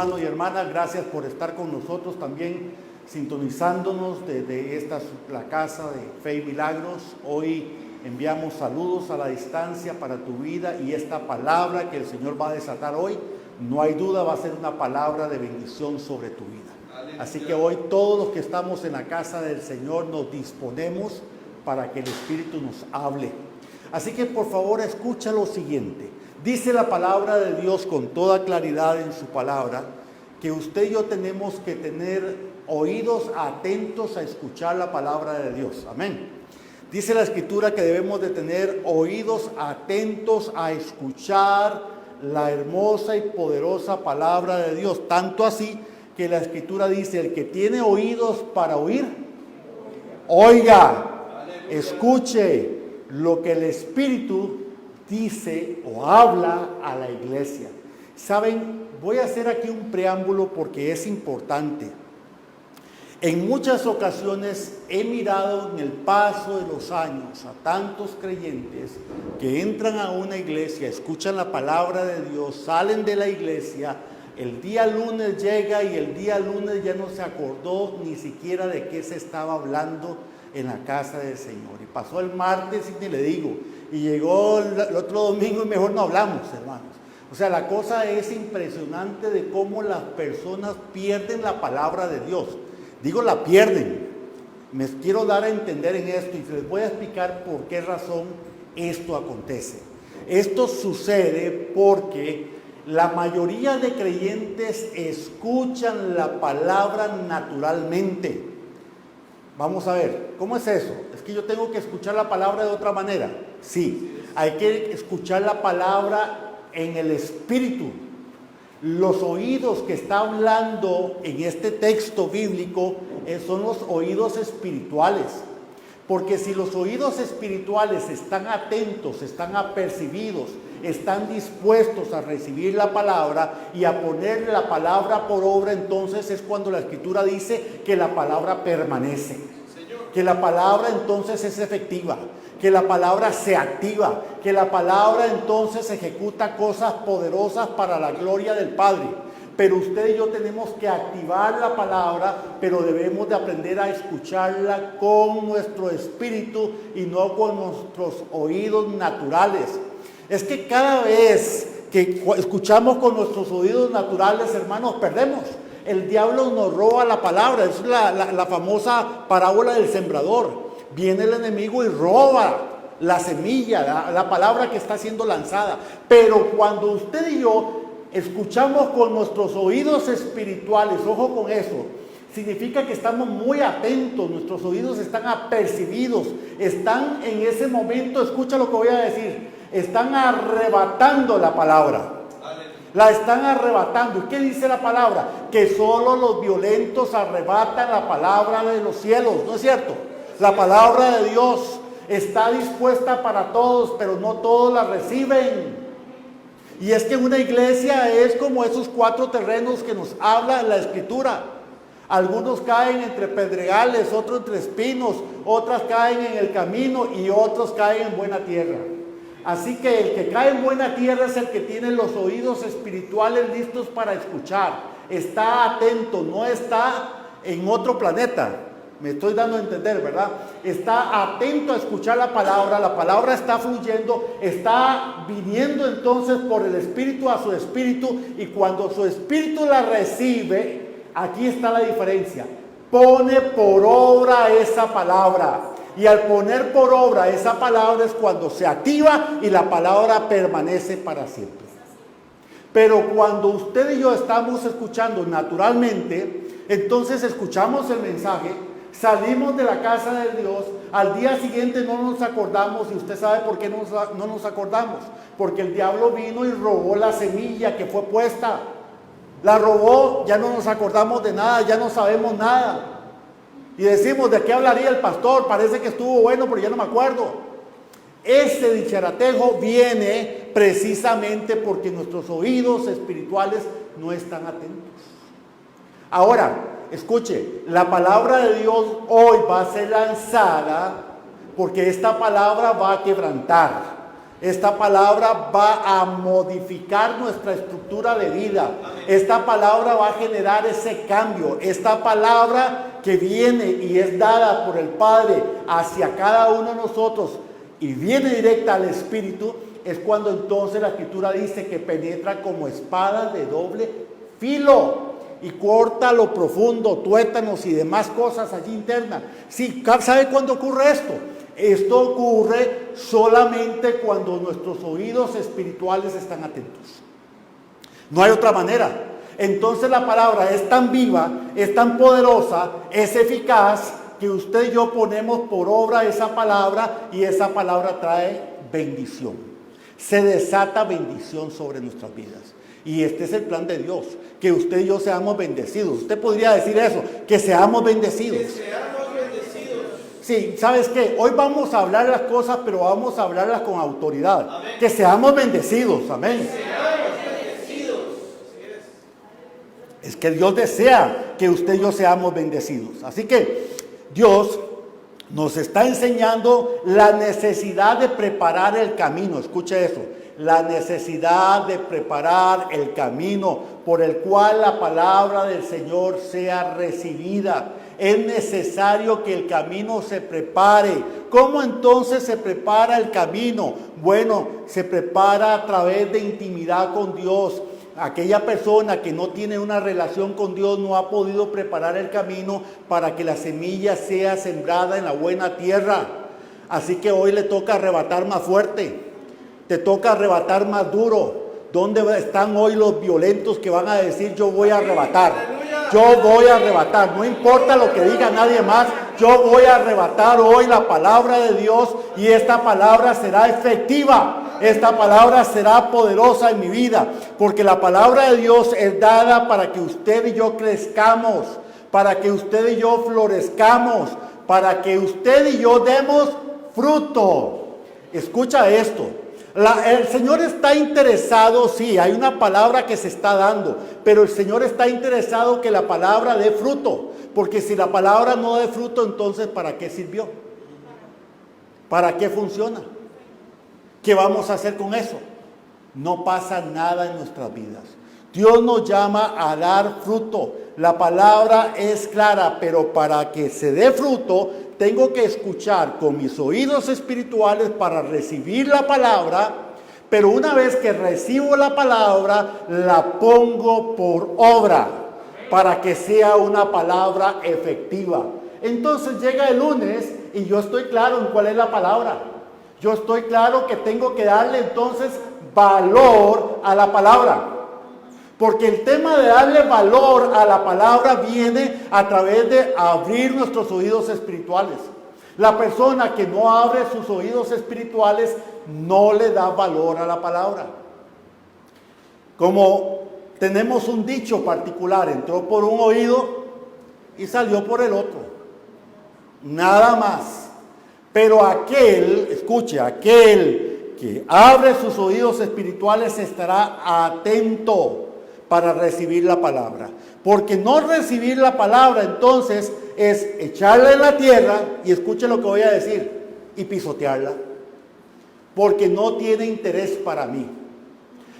hermanos y hermanas, gracias por estar con nosotros también, sintonizándonos desde la casa de Fe y Milagros. Hoy enviamos saludos a la distancia para tu vida y esta palabra que el Señor va a desatar hoy, no hay duda, va a ser una palabra de bendición sobre tu vida. Así que hoy todos los que estamos en la casa del Señor nos disponemos para que el Espíritu nos hable. Así que por favor escucha lo siguiente. Dice la palabra de Dios con toda claridad en su palabra que usted y yo tenemos que tener oídos atentos a escuchar la palabra de Dios. Amén. Dice la Escritura que debemos de tener oídos atentos a escuchar la hermosa y poderosa palabra de Dios. Tanto así que la Escritura dice, el que tiene oídos para oír, oiga, escuche lo que el Espíritu dice o habla a la iglesia. Saben, voy a hacer aquí un preámbulo porque es importante. En muchas ocasiones he mirado en el paso de los años a tantos creyentes que entran a una iglesia, escuchan la palabra de Dios, salen de la iglesia, el día lunes llega y el día lunes ya no se acordó ni siquiera de qué se estaba hablando en la casa del Señor. Y pasó el martes y ni le digo, y llegó el otro domingo y mejor no hablamos, hermanos. O sea, la cosa es impresionante de cómo las personas pierden la palabra de Dios. Digo, la pierden. Me quiero dar a entender en esto y les voy a explicar por qué razón esto acontece. Esto sucede porque la mayoría de creyentes escuchan la palabra naturalmente. Vamos a ver, ¿cómo es eso? ¿Es que yo tengo que escuchar la palabra de otra manera? Sí, hay que escuchar la palabra en el Espíritu. Los oídos que está hablando en este texto bíblico son los oídos espirituales. Porque si los oídos espirituales están atentos, están apercibidos, están dispuestos a recibir la palabra y a poner la palabra por obra, entonces es cuando la Escritura dice que la palabra permanece, que la palabra entonces es efectiva, que la palabra se activa, que la palabra entonces ejecuta cosas poderosas para la gloria del Padre. Pero usted y yo tenemos que activar la palabra, pero debemos de aprender a escucharla con nuestro espíritu y no con nuestros oídos naturales. Es que cada vez que escuchamos con nuestros oídos naturales, hermanos, perdemos. El diablo nos roba la palabra. Es la famosa parábola del sembrador. Viene el enemigo y roba la semilla, la palabra que está siendo lanzada. Pero cuando usted y yo escuchamos con nuestros oídos espirituales, ojo con eso, significa que estamos muy atentos, nuestros oídos están apercibidos, están en ese momento, escucha lo que voy a decir, están arrebatando la palabra. La están arrebatando. ¿Y qué dice la palabra? Que solo los violentos arrebatan la palabra de los cielos, ¿no es cierto? La palabra de Dios está dispuesta para todos, pero no todos la reciben. Y es que una iglesia es como esos 4 terrenos que nos habla la Escritura. Algunos caen entre pedregales, otros entre espinos, otras caen en el camino y otros caen en buena tierra. Así que el que cae en buena tierra es el que tiene los oídos espirituales listos para escuchar. Está atento, no está en otro planeta. Me estoy dando a entender, ¿verdad? Está atento a escuchar la palabra está fluyendo, está viniendo entonces por el Espíritu a su espíritu, y cuando su espíritu la recibe, aquí está la diferencia, pone por obra esa palabra. Y al poner por obra esa palabra es cuando se activa y la palabra permanece para siempre. Pero cuando usted y yo estamos escuchando naturalmente, entonces escuchamos el mensaje, salimos de la casa de Dios, al día siguiente no nos acordamos, y usted sabe por qué no nos acordamos, porque el diablo vino y robó la semilla que fue puesta, la robó, ya no nos acordamos de nada, ya no sabemos nada. Y decimos, ¿de qué hablaría el pastor? Parece que estuvo bueno, pero ya no me acuerdo. Ese dicharatejo viene precisamente porque nuestros oídos espirituales no están atentos. Ahora, escuche, la palabra de Dios hoy va a ser lanzada porque esta palabra va a quebrantar. Esta palabra va a modificar nuestra estructura de vida. Esta palabra va a generar ese cambio. Esta palabra que viene y es dada por el Padre hacia cada uno de nosotros y viene directa al Espíritu, es cuando entonces la Escritura dice que penetra como espada de doble filo y corta lo profundo, tuétanos y demás cosas allí internas. Sí, ¿sabe cuándo ocurre esto? Esto ocurre solamente cuando nuestros oídos espirituales están atentos. No hay otra manera. Entonces la palabra es tan viva, es tan poderosa, es eficaz, que usted y yo ponemos por obra esa palabra y esa palabra trae bendición. Se desata bendición sobre nuestras vidas. Y este es el plan de Dios, que usted y yo seamos bendecidos. Usted podría decir eso, que seamos bendecidos. Que seamos bendecidos. Sí, ¿sabes qué? Hoy vamos a hablar las cosas, pero vamos a hablarlas con autoridad. Amén. Que seamos bendecidos, amén. Que seamos bendecidos. Es que Dios desea que usted y yo seamos bendecidos. Así que Dios nos está enseñando la necesidad de preparar el camino. Escuche eso. La necesidad de preparar el camino por el cual la palabra del Señor sea recibida. Es necesario que el camino se prepare. ¿Cómo entonces se prepara el camino? Bueno, se prepara a través de intimidad con Dios. Aquella persona que no tiene una relación con Dios no ha podido preparar el camino para que la semilla sea sembrada en la buena tierra. Así que hoy le toca arrebatar más fuerte. Te toca arrebatar más duro. ¿Dónde están hoy los violentos que van a decir yo voy a arrebatar? Yo voy a arrebatar. No importa lo que diga nadie más. Yo voy a arrebatar hoy la palabra de Dios y esta palabra será efectiva. Esta palabra será poderosa en mi vida. Porque la palabra de Dios es dada para que usted y yo crezcamos. Para que usted y yo florezcamos. Para que usted y yo demos fruto. Escucha esto. El Señor está interesado, sí, hay una palabra que se está dando, pero el Señor está interesado que la palabra dé fruto, porque si la palabra no dé fruto, entonces ¿para qué sirvió? ¿Para qué funciona? ¿Qué vamos a hacer con eso? No pasa nada en nuestras vidas. Dios nos llama a dar fruto. La palabra es clara, pero para que se dé fruto, tengo que escuchar con mis oídos espirituales para recibir la palabra, pero una vez que recibo la palabra, la pongo por obra para que sea una palabra efectiva. Entonces llega el lunes y yo estoy claro en cuál es la palabra. Yo estoy claro que tengo que darle entonces valor a la palabra. Porque el tema de darle valor a la palabra viene a través de abrir nuestros oídos espirituales. La persona que no abre sus oídos espirituales no le da valor a la palabra. Como tenemos un dicho particular, entró por un oído y salió por el otro. Nada más. Pero aquel que abre sus oídos espirituales estará atento para recibir la palabra. Porque no recibir la palabra entonces es echarla en la tierra, y escuche lo que voy a decir, y pisotearla. Porque no tiene interés para mí.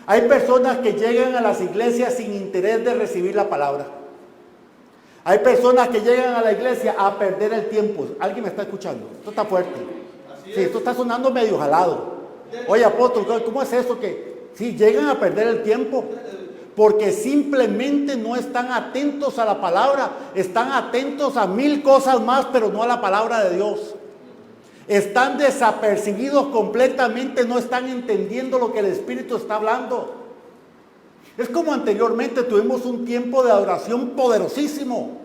Hay personas que llegan a las iglesias sin interés de recibir la palabra. Hay personas que llegan a la iglesia a perder el tiempo. ¿Alguien me está escuchando? Esto está fuerte. Sí, esto está sonando medio jalado. Oye, apóstol, ¿cómo es esto que sí, llegan a perder el tiempo? Porque simplemente no están atentos a la palabra, están atentos a 1000 cosas más, pero no a la palabra de Dios. Están desapercibidos completamente, no están entendiendo lo que el Espíritu está hablando. Es como anteriormente tuvimos un tiempo de adoración poderosísimo.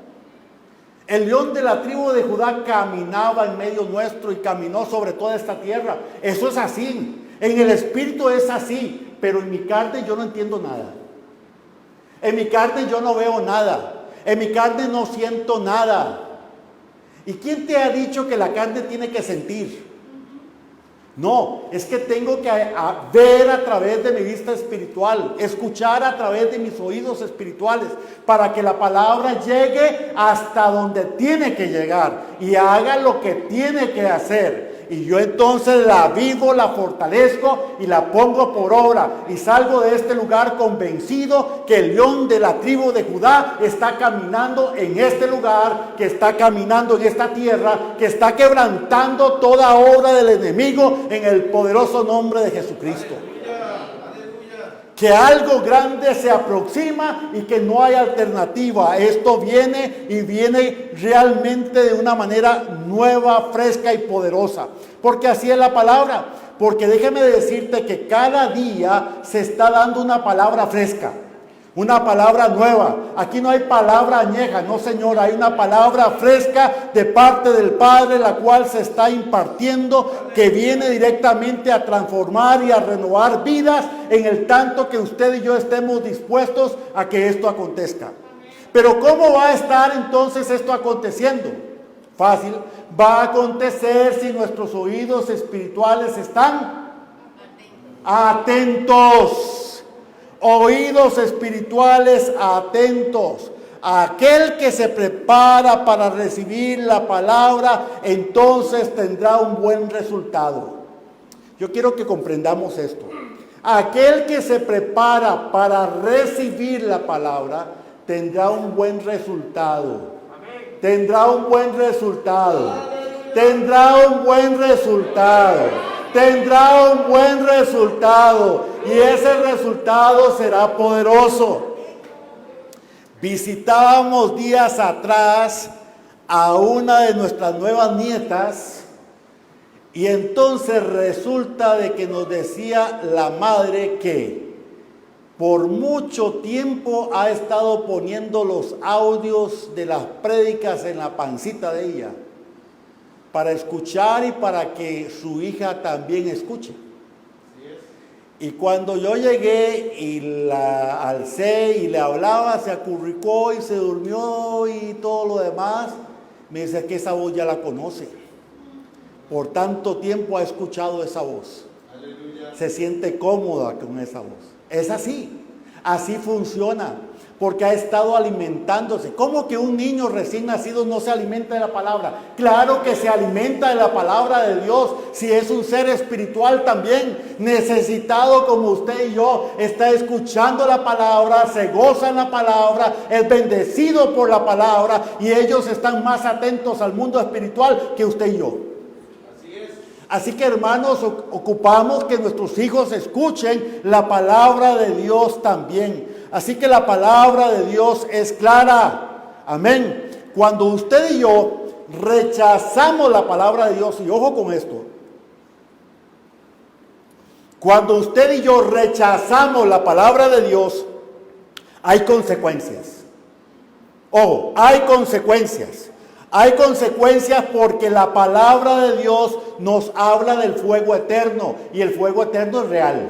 El león de la tribu de Judá caminaba en medio nuestro y caminó sobre toda esta tierra. Eso es así, en el Espíritu es así, pero en mi carne yo no entiendo nada. En mi carne yo no veo nada. En mi carne no siento nada. ¿Y quién te ha dicho que la carne tiene que sentir? No, es que tengo que ver a través de mi vista espiritual, escuchar a través de mis oídos espirituales, para que la palabra llegue hasta donde tiene que llegar y haga lo que tiene que hacer. y yo entonces la vivo, la fortalezco y la pongo por obra, y salgo de este lugar convencido que el león de la tribu de Judá está caminando en este lugar, que está caminando en esta tierra, que está quebrantando toda obra del enemigo en el poderoso nombre de Jesucristo. Que algo grande se aproxima y que no hay alternativa. Esto viene y viene realmente de una manera nueva, fresca y poderosa. Porque así es la palabra. Porque déjeme decirte que cada día se está dando una palabra fresca. Una palabra nueva. Aquí no hay palabra añeja, no señor, hay una palabra fresca de parte del Padre, la cual se está impartiendo, que viene directamente a transformar y a renovar vidas en el tanto que usted y yo estemos dispuestos a que esto acontezca. Pero ¿cómo va a estar entonces esto aconteciendo? Fácil, va a acontecer si nuestros oídos espirituales están atentos. Oídos espirituales atentos. Aquel que se prepara para recibir la palabra, entonces tendrá un buen resultado. Yo quiero que comprendamos esto. Aquel que se prepara para recibir la palabra, tendrá un buen resultado. Tendrá un buen resultado. Tendrá un buen resultado. Tendrá un buen resultado y ese resultado será poderoso. Visitábamos días atrás a una de nuestras nuevas nietas y entonces resulta de que nos decía la madre que por mucho tiempo ha estado poniendo los audios de las prédicas en la pancita de ella, para escuchar y para que su hija también escuche. Y cuando yo llegué y la alcé y le hablaba, se acurrucó y se durmió y todo lo demás, me dice que esa voz ya la conoce. Por tanto tiempo ha escuchado esa voz. Aleluya. Se siente cómoda con esa voz. Es así, así funciona. Porque ha estado alimentándose. ¿Cómo que un niño recién nacido no se alimenta de la palabra? Claro que se alimenta de la palabra de Dios. Si es un ser espiritual también, necesitado como usted y yo, está escuchando la palabra, se goza en la palabra, es bendecido por la palabra y ellos están más atentos al mundo espiritual que usted y yo. Así que hermanos, ocupamos que nuestros hijos escuchen la palabra de Dios también. Así que la palabra de Dios es clara. Amén. Cuando usted y yo rechazamos la palabra de Dios, y ojo con esto, cuando usted y yo rechazamos la palabra de Dios, hay consecuencias. Ojo, hay consecuencias. Hay consecuencias porque la palabra de Dios nos habla del fuego eterno y el fuego eterno es real.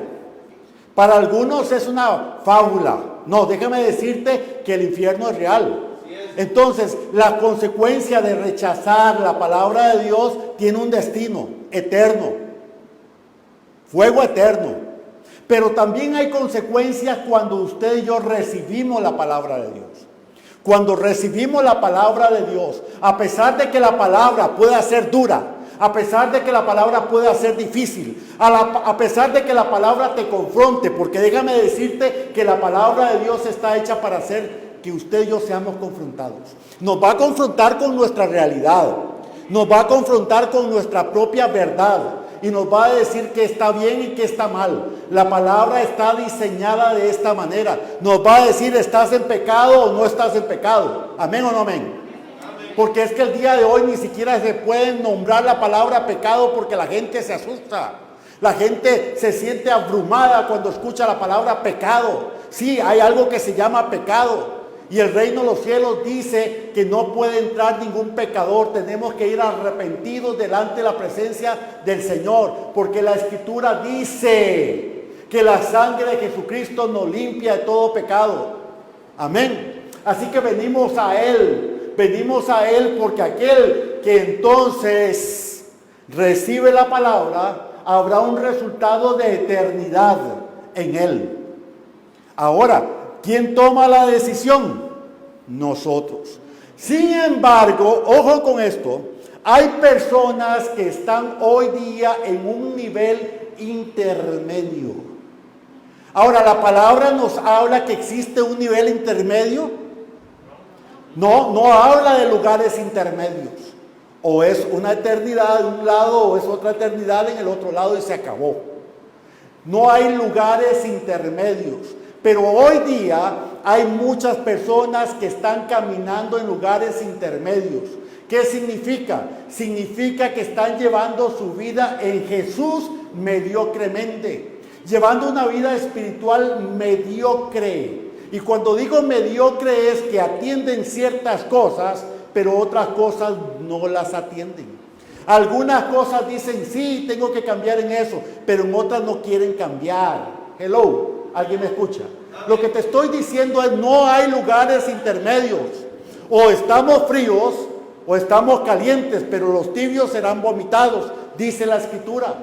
Para algunos es una fábula. No, déjame decirte que el infierno es real. Entonces, la consecuencia de rechazar la palabra de Dios tiene un destino eterno. Fuego eterno. Pero también hay consecuencias cuando usted y yo recibimos la palabra de Dios. Cuando recibimos la palabra de Dios, a pesar de que la palabra pueda ser dura, a pesar de que la palabra pueda ser difícil, a pesar de que la palabra te confronte, porque déjame decirte que la palabra de Dios está hecha para hacer que usted y yo seamos confrontados. Nos va a confrontar con nuestra realidad, nos va a confrontar con nuestra propia verdad y nos va a decir que está bien y que está mal. La palabra está diseñada de esta manera. Nos va a decir, ¿estás en pecado o no estás en pecado? ¿Amén o no amén? Porque es que el día de hoy ni siquiera se puede nombrar la palabra pecado porque la gente se asusta. La gente se siente abrumada cuando escucha la palabra pecado. Sí, hay algo que se llama pecado. Y el reino de los cielos dice que no puede entrar ningún pecador. Tenemos que ir arrepentidos delante de la presencia del Señor. Porque la Escritura dice que la sangre de Jesucristo nos limpia de todo pecado. Amén. Así que venimos a Él. Venimos a Él porque aquel que entonces recibe la palabra, habrá un resultado de eternidad en Él. Ahora, ¿quién toma la decisión? Nosotros. Sin embargo, ojo con esto, Hay personas que están hoy día en un nivel intermedio. Ahora, ¿la palabra nos habla que existe un nivel intermedio? No, no habla de lugares intermedios. O es una eternidad de un lado o es otra eternidad en el otro lado y se acabó. No hay lugares intermedios. Pero hoy día hay muchas personas que están caminando en lugares intermedios. ¿Qué significa? Significa que están llevando su vida en Jesús mediocremente, llevando una vida espiritual mediocre. Y cuando digo mediocre es que atienden ciertas cosas, pero otras cosas no las atienden. Algunas cosas dicen, sí, tengo que cambiar en eso, pero en otras no quieren cambiar. Hello, ¿alguien me escucha? Lo que te estoy diciendo es, no hay lugares intermedios. O estamos fríos o estamos calientes, pero los tibios serán vomitados, dice la Escritura.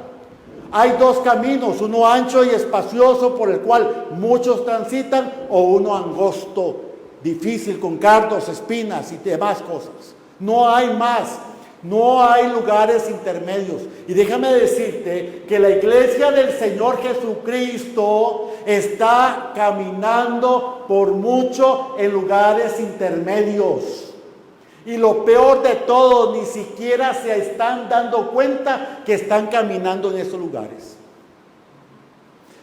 Hay dos caminos, uno ancho y espacioso por el cual muchos transitan, o uno angosto, difícil, con cardos, espinas y demás cosas. No hay más, no hay lugares intermedios. Y déjame decirte que la iglesia del Señor Jesucristo está caminando por mucho en lugares intermedios. Y lo peor de todo, ni siquiera se están dando cuenta que están caminando en esos lugares.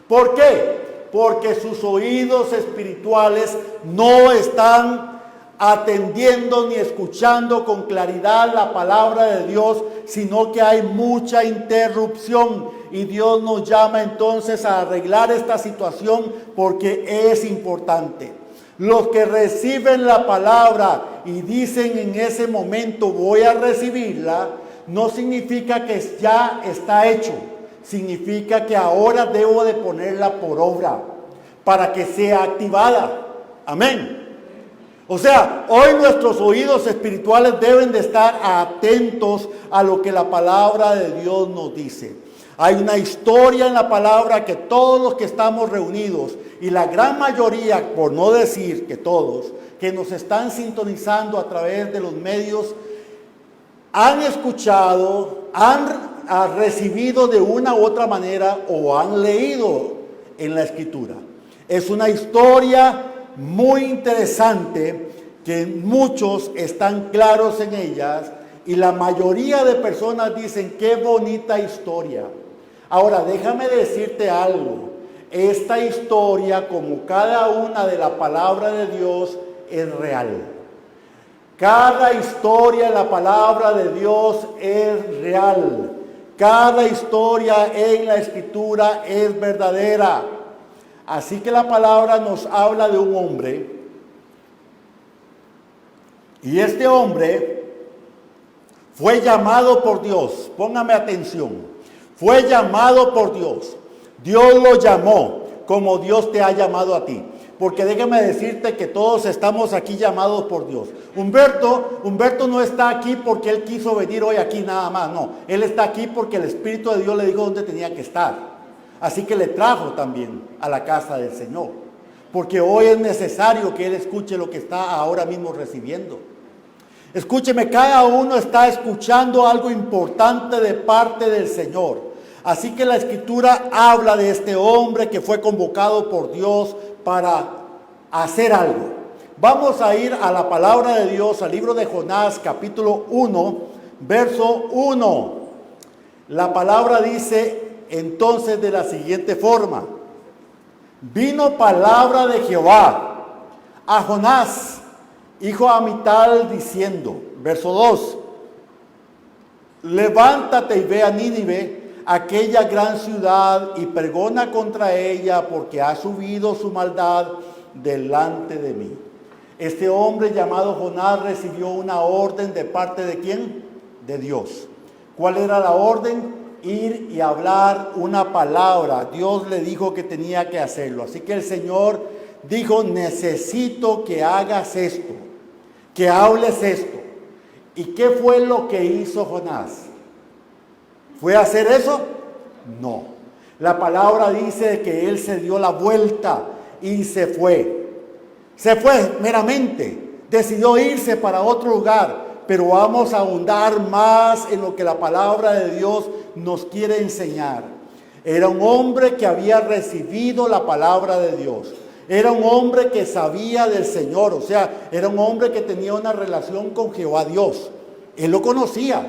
¿Por qué? Porque sus oídos espirituales no están atendiendo ni escuchando con claridad la palabra de Dios, sino que hay mucha interrupción. Y Dios nos llama entonces a arreglar esta situación porque es importante. Los que reciben la palabra y dicen en ese momento voy a recibirla, no significa que ya está hecho. Significa que ahora debo de ponerla por obra para que sea activada. Amén. O sea, hoy nuestros oídos espirituales deben de estar atentos a lo que la palabra de Dios nos dice. Hay una historia en la palabra que todos los que estamos reunidos, y la gran mayoría, por no decir que todos, que nos están sintonizando a través de los medios, han escuchado, han recibido de una u otra manera o han leído en la Escritura. Es una historia muy interesante que muchos están claros en ellas y la mayoría de personas dicen qué bonita historia. Ahora déjame decirte algo, esta historia como cada una de la palabra de Dios es real. Cada historia en la palabra de Dios es real. Cada historia en la Escritura es verdadera. Así que la palabra nos habla de un hombre. Y este hombre fue llamado por Dios. Póngame atención. Fue llamado por Dios. Dios lo llamó como Dios te ha llamado a ti. Porque déjame decirte que todos estamos aquí llamados por Dios. Humberto no está aquí porque él quiso venir hoy aquí nada más. No, él está aquí porque el Espíritu de Dios le dijo dónde tenía que estar. Así que le trajo también a la casa del Señor. Porque hoy es necesario que él escuche lo que está ahora mismo recibiendo. Escúcheme, cada uno está escuchando algo importante de parte del Señor. Así que la Escritura habla de este hombre que fue convocado por Dios para hacer algo. Vamos a ir a la palabra de Dios, al libro de Jonás, capítulo 1, verso 1. La palabra dice entonces de la siguiente forma: vino palabra de Jehová a Jonás, hijo de Amital, diciendo, verso 2, levántate y ve a Nínive, aquella gran ciudad, y pregona contra ella, porque ha subido su maldad delante de mí. Este hombre llamado Jonás recibió una orden de parte de ¿quién? De Dios. ¿Cuál era la orden? Ir y hablar una palabra. Dios le dijo que tenía que hacerlo. Así que el Señor dijo, necesito que hagas esto, que hables esto. ¿Y qué fue lo que hizo Jonás? ¿Fue a hacer eso? No. La palabra dice que él se dio la vuelta y se fue. Se fue meramente. Decidió irse para otro lugar. pero vamos a ahondar más en lo que la palabra de Dios nos quiere enseñar. Era un hombre que había recibido la palabra de Dios. Era un hombre que sabía del Señor, o sea, era un hombre que tenía una relación con Jehová Dios. Él lo conocía.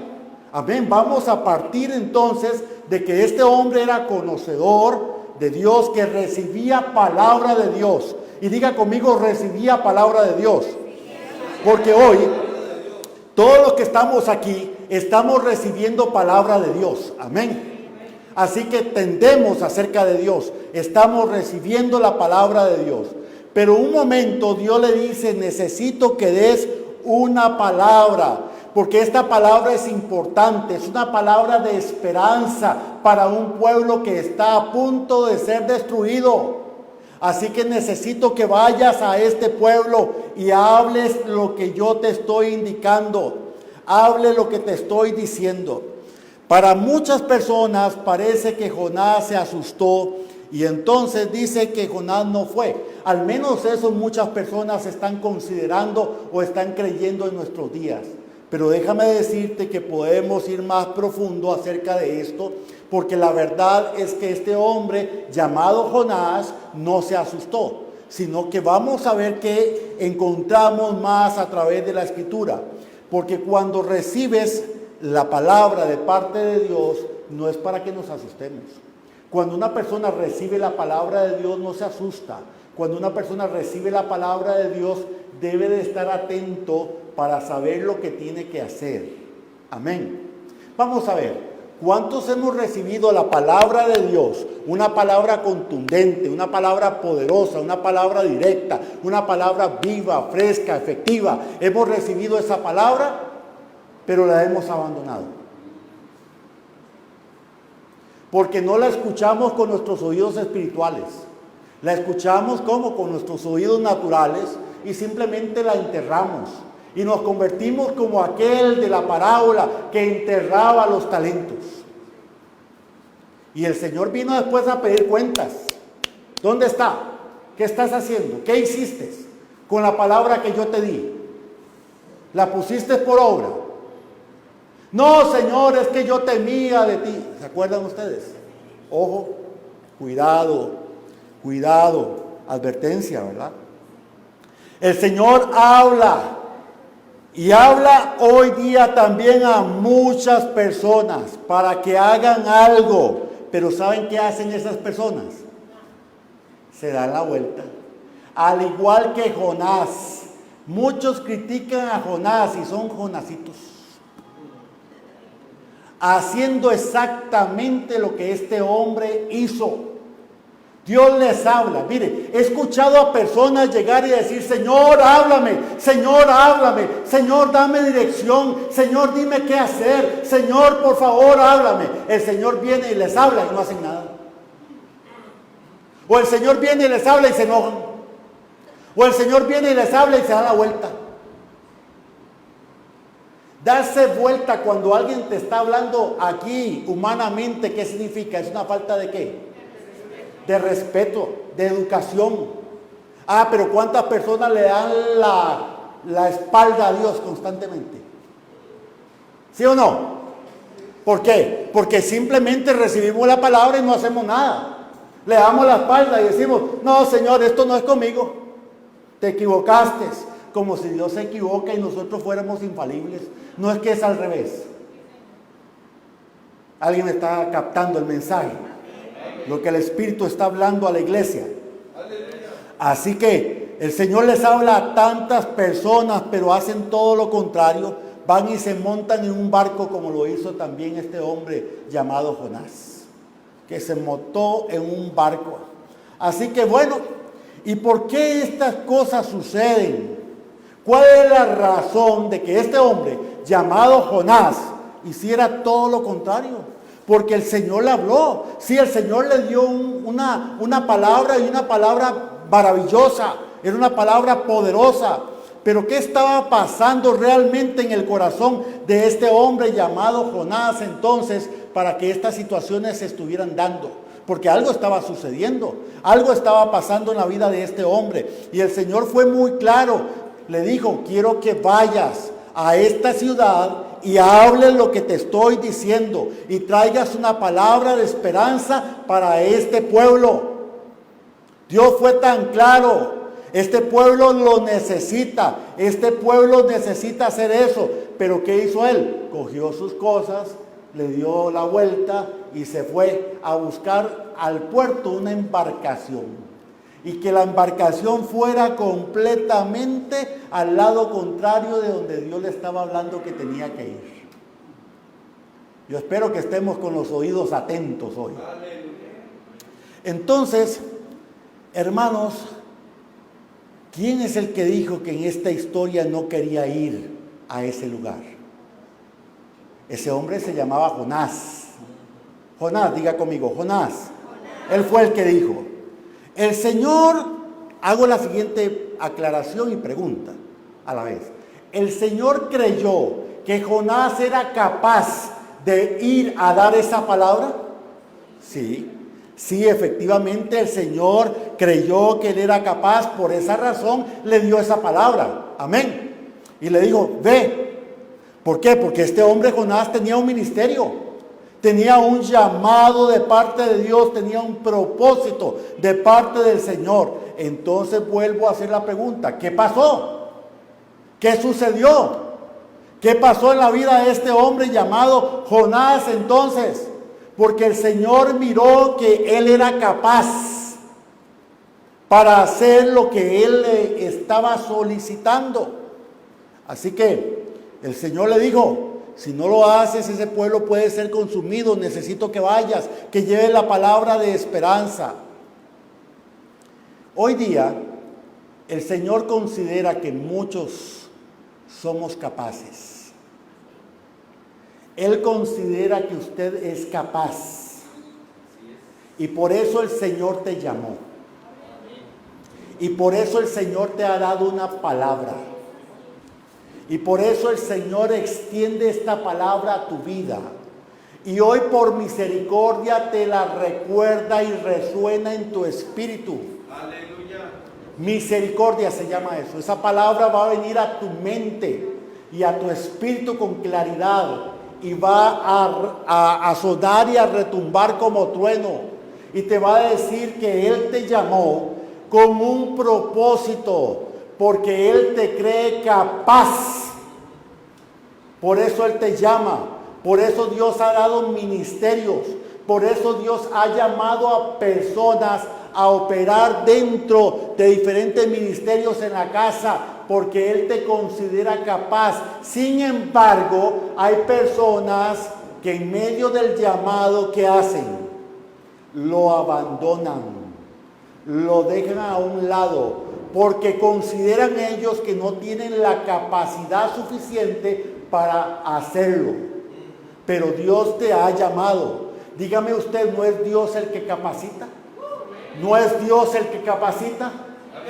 Amén. Vamos a partir entonces de que este hombre era conocedor de Dios, que recibía palabra de Dios. Y diga conmigo, recibía palabra de Dios. Porque hoy, todos los que estamos aquí, estamos recibiendo palabra de Dios. Amén. Así que entendemos acerca de Dios, estamos recibiendo la palabra de Dios. Pero un momento Dios le dice, necesito que des una palabra, porque esta palabra es importante, es una palabra de esperanza para un pueblo que está a punto de ser destruido. Así que necesito que vayas a este pueblo y hables lo que yo te estoy indicando, hable lo que te estoy diciendo. Para muchas personas parece que Jonás se asustó y entonces dice que Jonás no fue. Al menos eso muchas personas están considerando o están creyendo en nuestros días. Pero déjame decirte que podemos ir más profundo acerca de esto, porque la verdad es que este hombre llamado Jonás no se asustó, sino que vamos a ver que encontramos más a través de la Escritura. Porque cuando recibes la palabra de parte de Dios, no es para que nos asustemos. Cuando una persona recibe la palabra de Dios, no se asusta. Cuando una persona recibe la palabra de Dios, debe de estar atento para saber lo que tiene que hacer. Amén. Vamos a ver, ¿cuántos hemos recibido la palabra de Dios? Una palabra contundente, una palabra poderosa, una palabra directa, una palabra viva, fresca, efectiva. Hemos recibido esa palabra, pero la hemos abandonado. Porque no la escuchamos con nuestros oídos espirituales. La escuchamos como con nuestros oídos naturales y simplemente la enterramos. Y nos convertimos como aquel de la parábola que enterraba los talentos. Y el Señor vino después a pedir cuentas. ¿Dónde está? ¿Qué estás haciendo? ¿Qué hiciste con la palabra que yo te di? ¿La pusiste por obra? No, Señor, es que yo temía de ti. ¿Se acuerdan ustedes? Ojo, cuidado, cuidado, advertencia, ¿verdad? El Señor habla y habla hoy día también a muchas personas para que hagan algo. Pero ¿saben qué hacen esas personas? Se dan la vuelta. Al igual que Jonás. Muchos critican a Jonás y son jonasitos, haciendo exactamente lo que este hombre hizo. Dios les habla. Mire, he escuchado a personas llegar y decir, Señor, háblame, Señor, dame dirección, Señor, dime qué hacer, Señor, por favor, háblame. El Señor viene y les habla y no hacen nada. O el Señor viene y les habla y se enojan. O el Señor viene y les habla y se da la vuelta. Darse vuelta cuando alguien te está hablando aquí humanamente, ¿qué significa? ¿Es una falta de qué? De respeto, de educación. Pero ¿cuántas personas le dan la espalda a Dios constantemente? ¿Sí o no? ¿Por qué? Porque simplemente recibimos la palabra y no hacemos nada. Le damos la espalda y decimos, no, Señor, esto no es conmigo. Te equivocaste. Como si Dios se equivoca y nosotros fuéramos infalibles. No es que es al revés. Alguien está captando el mensaje. Lo que el Espíritu está hablando a la iglesia. Así que el Señor les habla a tantas personas, pero hacen todo lo contrario. Van y se montan en un barco como lo hizo también este hombre llamado Jonás, que se montó en un barco. Así que bueno, ¿y por qué estas cosas suceden? ¿Cuál es la razón de que este hombre llamado Jonás hiciera todo lo contrario? Porque el Señor le habló. Sí, el Señor le dio una palabra y una palabra maravillosa. Era una palabra poderosa. Pero ¿qué estaba pasando realmente en el corazón de este hombre llamado Jonás entonces para que estas situaciones se estuvieran dando? Porque algo estaba sucediendo. Algo estaba pasando en la vida de este hombre. Y el Señor fue muy claro. Le dijo, quiero que vayas a esta ciudad y hables lo que te estoy diciendo y traigas una palabra de esperanza para este pueblo. Dios fue tan claro. Este pueblo lo necesita. Este pueblo necesita hacer eso. Pero ¿qué hizo él? Cogió sus cosas, le dio la vuelta y se fue a buscar al puerto una embarcación. Y que la embarcación fuera completamente al lado contrario de donde Dios le estaba hablando que tenía que ir. Yo espero que estemos con los oídos atentos hoy. Entonces, hermanos, ¿quién es el que dijo que en esta historia no quería ir a ese lugar? Ese hombre se llamaba Jonás. Jonás, diga conmigo, Jonás. Él fue el que dijo. El Señor, hago la siguiente aclaración y pregunta a la vez. ¿El Señor creyó que Jonás era capaz de ir a dar esa palabra? Sí. Sí, efectivamente el Señor creyó que él era capaz, por esa razón le dio esa palabra. Amén. Y le dijo, ve. ¿Por qué? Porque este hombre Jonás tenía un ministerio. Tenía un llamado de parte de Dios, tenía un propósito de parte del Señor. Entonces vuelvo a hacer la pregunta, ¿qué pasó? ¿Qué sucedió? ¿Qué pasó en la vida de este hombre llamado Jonás entonces? Porque el Señor miró que él era capaz para hacer lo que él le estaba solicitando. Así que el Señor le dijo, si no lo haces, ese pueblo puede ser consumido. Necesito que vayas, que lleves la palabra de esperanza. Hoy día, el Señor considera que muchos somos capaces. Él considera que usted es capaz. Y por eso el Señor te llamó. Y por eso el Señor te ha dado una palabra. Y por eso el Señor extiende esta palabra a tu vida. Y hoy por misericordia te la recuerda y resuena en tu espíritu. Aleluya. Misericordia se llama eso. Esa palabra va a venir a tu mente y a tu espíritu con claridad. Y va a sonar y a retumbar como trueno. Y te va a decir que Él te llamó con un propósito. Porque Él te cree capaz. Por eso Él te llama. Por eso Dios ha dado ministerios. Por eso Dios ha llamado a personas a operar dentro de diferentes ministerios en la casa. Porque Él te considera capaz. Sin embargo, hay personas que en medio del llamado que hacen, lo abandonan. Lo dejan a un lado. Porque consideran ellos que no tienen la capacidad suficiente para hacerlo. Pero Dios te ha llamado. Dígame usted, ¿no es Dios el que capacita? ¿No es Dios el que capacita?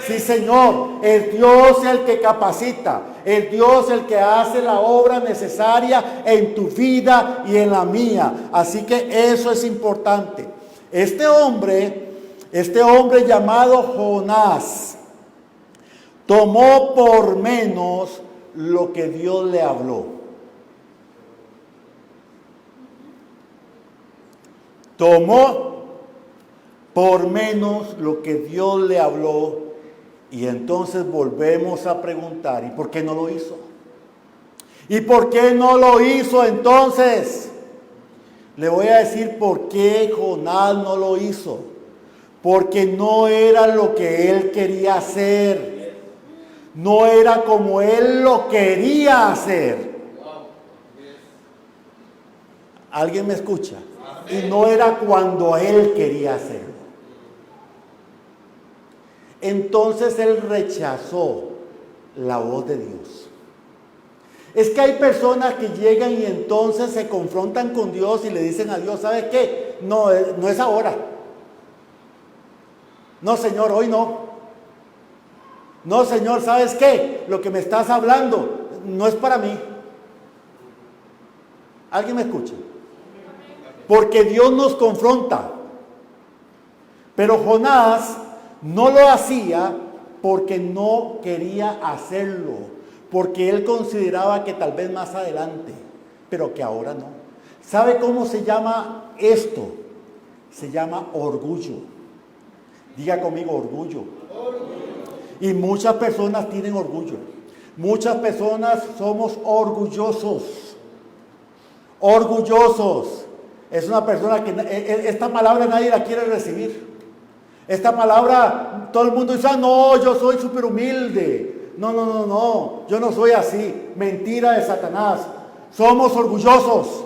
Sí, Señor, es Dios el que capacita. Es Dios el que hace la obra necesaria en tu vida y en la mía. Así que eso es importante. Este hombre llamado Jonás, tomó por menos lo que Dios le habló. Tomó por menos lo que Dios le habló. Y entonces volvemos a preguntar, ¿y por qué no lo hizo? ¿Y por qué no lo hizo entonces? Le voy a decir por qué Jonás no lo hizo. Porque no era lo que él quería hacer. No era como él lo quería hacer. ¿Alguien me escucha? Y no era cuando él quería hacerlo. Entonces él rechazó la voz de Dios. Es que hay personas que llegan y entonces se confrontan con Dios y le dicen a Dios, ¿sabes qué? No es ahora. No, Señor, hoy no. No, Señor, ¿sabes qué? Lo que me estás hablando no es para mí. ¿Alguien me escucha? Porque Dios nos confronta. Pero Jonás no lo hacía porque no quería hacerlo. porque él consideraba que tal vez más adelante, pero que ahora no. ¿Sabe cómo se llama esto? Se llama orgullo. Diga conmigo, orgullo. Y muchas personas tienen orgullo. Muchas personas somos orgullosos. Orgullosos. Es una persona que esta palabra nadie la quiere recibir. Esta palabra, todo el mundo dice, no, yo soy súper humilde. No, yo no soy así. Mentira de Satanás. Somos orgullosos.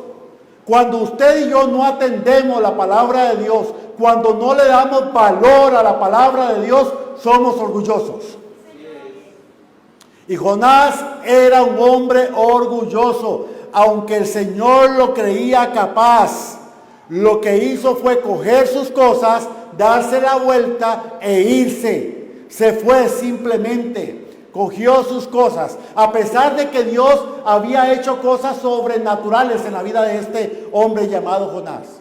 Cuando usted y yo no atendemos la palabra de Dios, cuando no le damos valor a la palabra de Dios, somos orgullosos. Y Jonás era un hombre orgulloso. Aunque el Señor lo creía capaz, lo que hizo fue coger sus cosas, darse la vuelta e irse. Se fue simplemente, cogió sus cosas. A pesar de que Dios había hecho cosas sobrenaturales en la vida de este hombre llamado Jonás.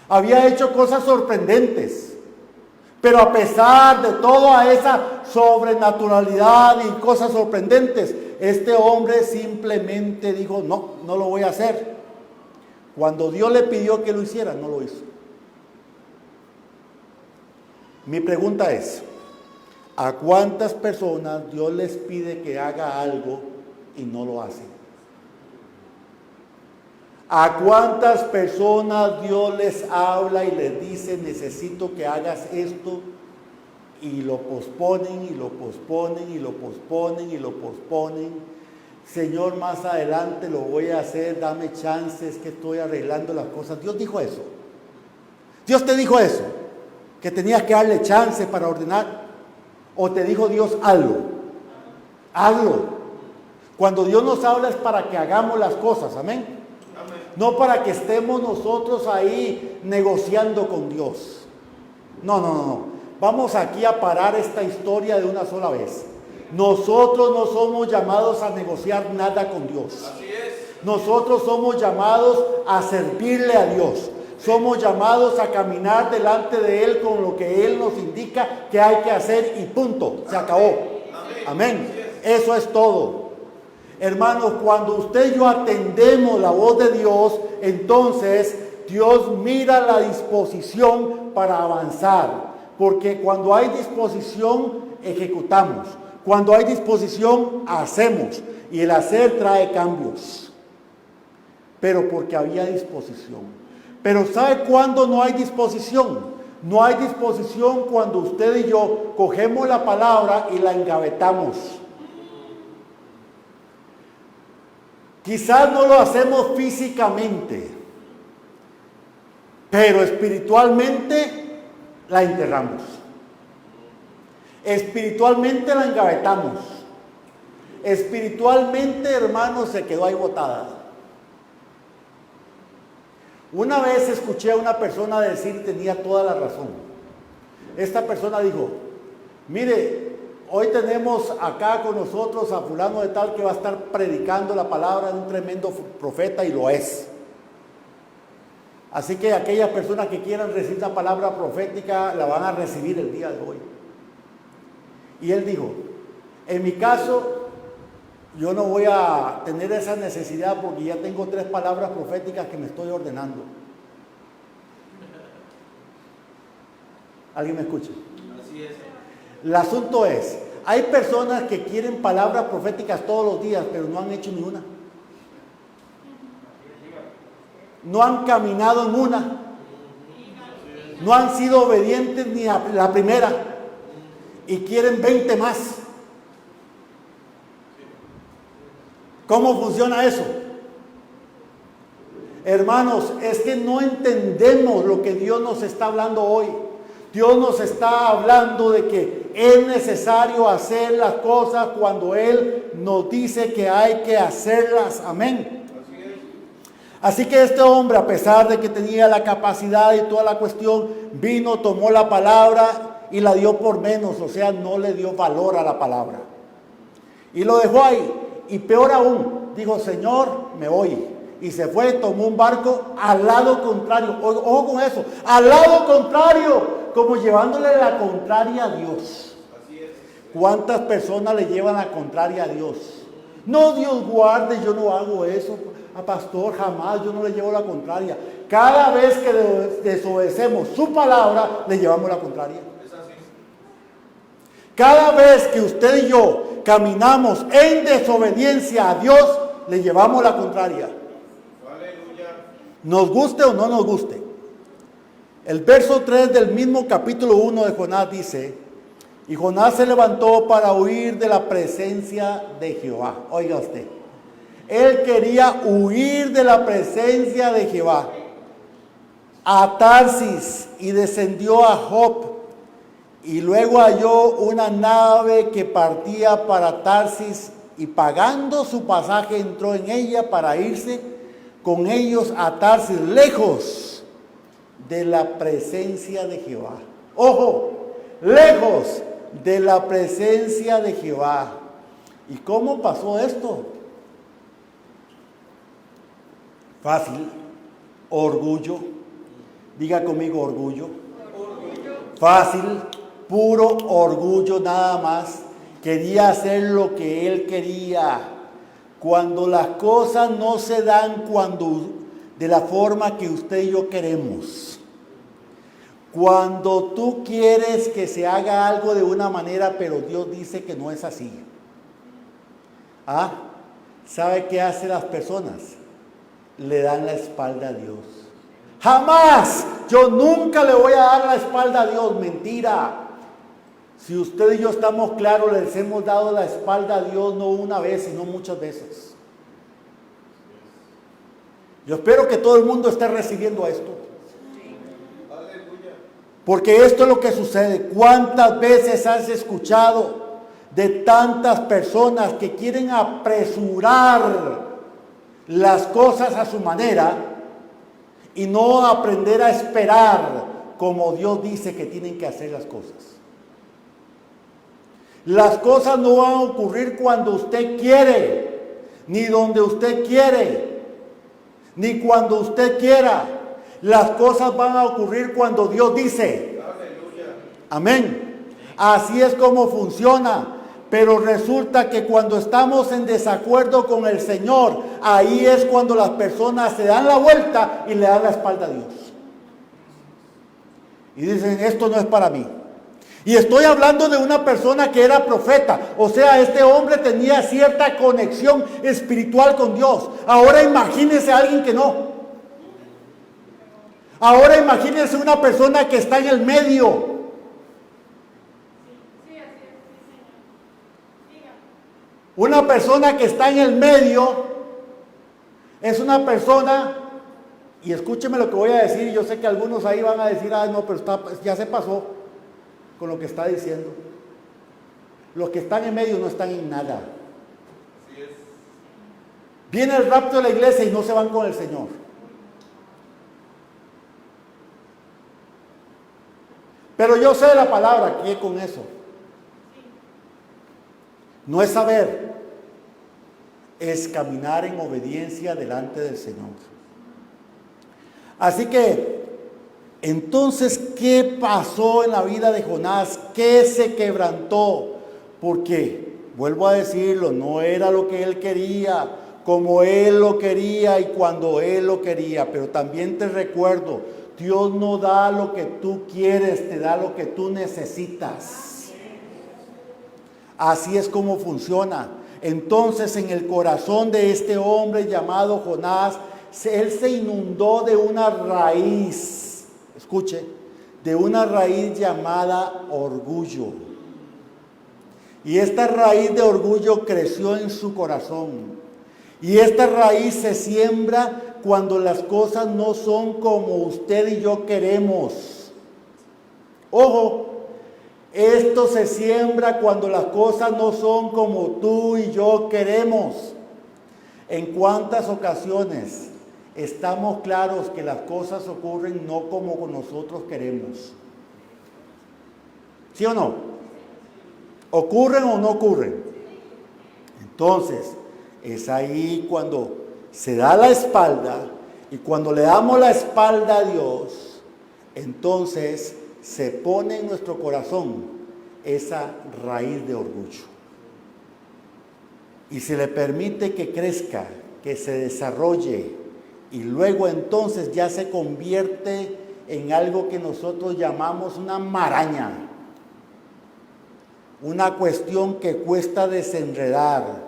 Había hecho cosas sorprendentes. Pero a pesar de toda esa sobrenaturalidad y cosas sorprendentes, este hombre simplemente dijo, no lo voy a hacer. Cuando Dios le pidió que lo hiciera, no lo hizo. Mi pregunta es, ¿a cuántas personas Dios les pide que haga algo y no lo hacen? ¿A cuántas personas Dios les habla y les dice, necesito que hagas esto? Y lo posponen, y lo posponen, y lo posponen, y lo posponen. Señor, más adelante lo voy a hacer, dame chances, que estoy arreglando las cosas. Dios dijo eso. Dios te dijo eso, que tenías que darle chance para ordenar. O te dijo Dios, hazlo. Hazlo. Cuando Dios nos habla es para que hagamos las cosas, amén. No para que estemos nosotros ahí negociando con Dios. No. Vamos aquí a parar esta historia de una sola vez. Nosotros no somos llamados a negociar nada con Dios. Así es. Nosotros somos llamados a servirle a Dios. Somos llamados a caminar delante de Él con lo que Él nos indica que hay que hacer y punto. Se acabó. Amén. Eso es todo. Hermanos, cuando usted y yo atendemos la voz de Dios, entonces Dios mira la disposición para avanzar. Porque cuando hay disposición, ejecutamos. Cuando hay disposición, hacemos. Y el hacer trae cambios. Pero porque había disposición. Pero ¿sabe cuándo no hay disposición? No hay disposición cuando usted y yo cogemos la palabra y la engavetamos. Quizás no lo hacemos físicamente, pero espiritualmente la enterramos. Espiritualmente la engavetamos. Espiritualmente, hermanos, se quedó ahí botada. Una vez escuché a una persona decir, tenía toda la razón. Esta persona dijo, mire, hoy tenemos acá con nosotros a fulano de tal que va a estar predicando la palabra de un tremendo profeta, y lo es. Así que aquellas personas que quieran recibir la palabra profética la van a recibir el día de hoy. Y él dijo, en mi caso, yo no voy a tener esa necesidad porque ya tengo 3 palabras proféticas que me estoy ordenando. ¿Alguien me escucha? Así es. El asunto es, hay personas que quieren palabras proféticas todos los días, pero no han hecho ni una. No han caminado en una. No han sido obedientes ni a la primera. Y quieren 20 más. ¿Cómo funciona eso? Hermanos, es que no entendemos lo que Dios nos está hablando hoy. Dios nos está hablando de que es necesario hacer las cosas cuando Él nos dice que hay que hacerlas. Amén. Así que este hombre, a pesar de que tenía la capacidad y toda la cuestión, vino, tomó la palabra y la dio por menos. O sea, no le dio valor a la palabra. Y lo dejó ahí. Y peor aún, dijo, Señor, me voy. Y se fue, tomó un barco al lado contrario. Ojo con eso, al lado contrario, como llevándole la contraria a Dios. Así es. ¿Cuántas personas le llevan la contraria a Dios? No, Dios guarde, yo no hago eso. A pastor, jamás, yo no le llevo la contraria. Cada vez que desobedecemos su palabra, le llevamos la contraria. Cada vez que usted y yo caminamos en desobediencia a Dios, le llevamos la contraria. Aleluya. Nos guste o no nos guste. El verso 3 del mismo capítulo 1 de Jonás dice: y Jonás se levantó para huir de la presencia de Jehová. Oiga usted, él quería huir de la presencia de Jehová a Tarsis, y descendió a Jope, y luego halló una nave que partía para Tarsis, y pagando su pasaje entró en ella para irse con ellos a Tarsis, lejos de la presencia de Jehová. Ojo, lejos de la presencia de Jehová. ¿Y cómo pasó esto? Fácil. Orgullo. Diga conmigo, orgullo. Fácil, puro orgullo nada más. Quería hacer lo que él quería. Cuando las cosas no se dan de la forma que usted y yo queremos. Cuando tú quieres que se haga algo de una manera, pero Dios dice que no es así. ¿Sabe qué hacen las personas? Le dan la espalda a Dios. Jamás, yo nunca le voy a dar la espalda a Dios. Mentira. Si usted y yo estamos claros, les hemos dado la espalda a Dios no una vez, sino muchas veces. Yo espero que todo el mundo esté recibiendo esto. Porque esto es lo que sucede. ¿Cuántas veces has escuchado de tantas personas que quieren apresurar las cosas a su manera y no aprender a esperar como Dios dice que tienen que hacer las cosas? Las cosas no van a ocurrir cuando usted quiere, ni donde usted quiere, ni cuando usted quiera. Las cosas van a ocurrir cuando Dios dice. Aleluya. Amén. Así es como funciona. Pero resulta que cuando estamos en desacuerdo con el Señor, ahí es cuando las personas se dan la vuelta y le dan la espalda a Dios. Y dicen, esto no es para mí. Y estoy hablando de una persona que era profeta. O sea, este hombre tenía cierta conexión espiritual con Dios. Ahora imagínese a alguien que no. Ahora imagínense una persona que está en el medio. Una persona que está en el medio es una persona, y escúcheme lo que voy a decir, yo sé que algunos ahí van a decir, no, pero ya se pasó con lo que está diciendo. Los que están en medio no están en nada. Viene el rapto de la iglesia y no se van con el Señor. Pero yo sé de la palabra, ¿qué con eso? No es saber, es caminar en obediencia delante del Señor. Así que, entonces, ¿qué pasó en la vida de Jonás? ¿Qué se quebrantó? Porque, vuelvo a decirlo, no era lo que él quería, como él lo quería y cuando él lo quería. Pero también te recuerdo, Dios no da lo que tú quieres, te da lo que tú necesitas. Así es como funciona. Entonces, en el corazón de este hombre llamado Jonás, él se inundó de una raíz, escuche, de una raíz llamada orgullo. Y esta raíz de orgullo creció en su corazón. Y esta raíz se siembra cuando las cosas no son como usted y yo queremos. Ojo, esto se siembra cuando las cosas no son como tú y yo queremos. ¿En cuántas ocasiones estamos claros que las cosas ocurren no como nosotros queremos? ¿Sí o no? ¿Ocurren o no ocurren? Entonces, es ahí cuando se da la espalda, y cuando le damos la espalda a Dios, entonces se pone en nuestro corazón esa raíz de orgullo. y se le permite que crezca, que se desarrolle, y luego entonces ya se convierte en algo que nosotros llamamos una maraña, una cuestión que cuesta desenredar.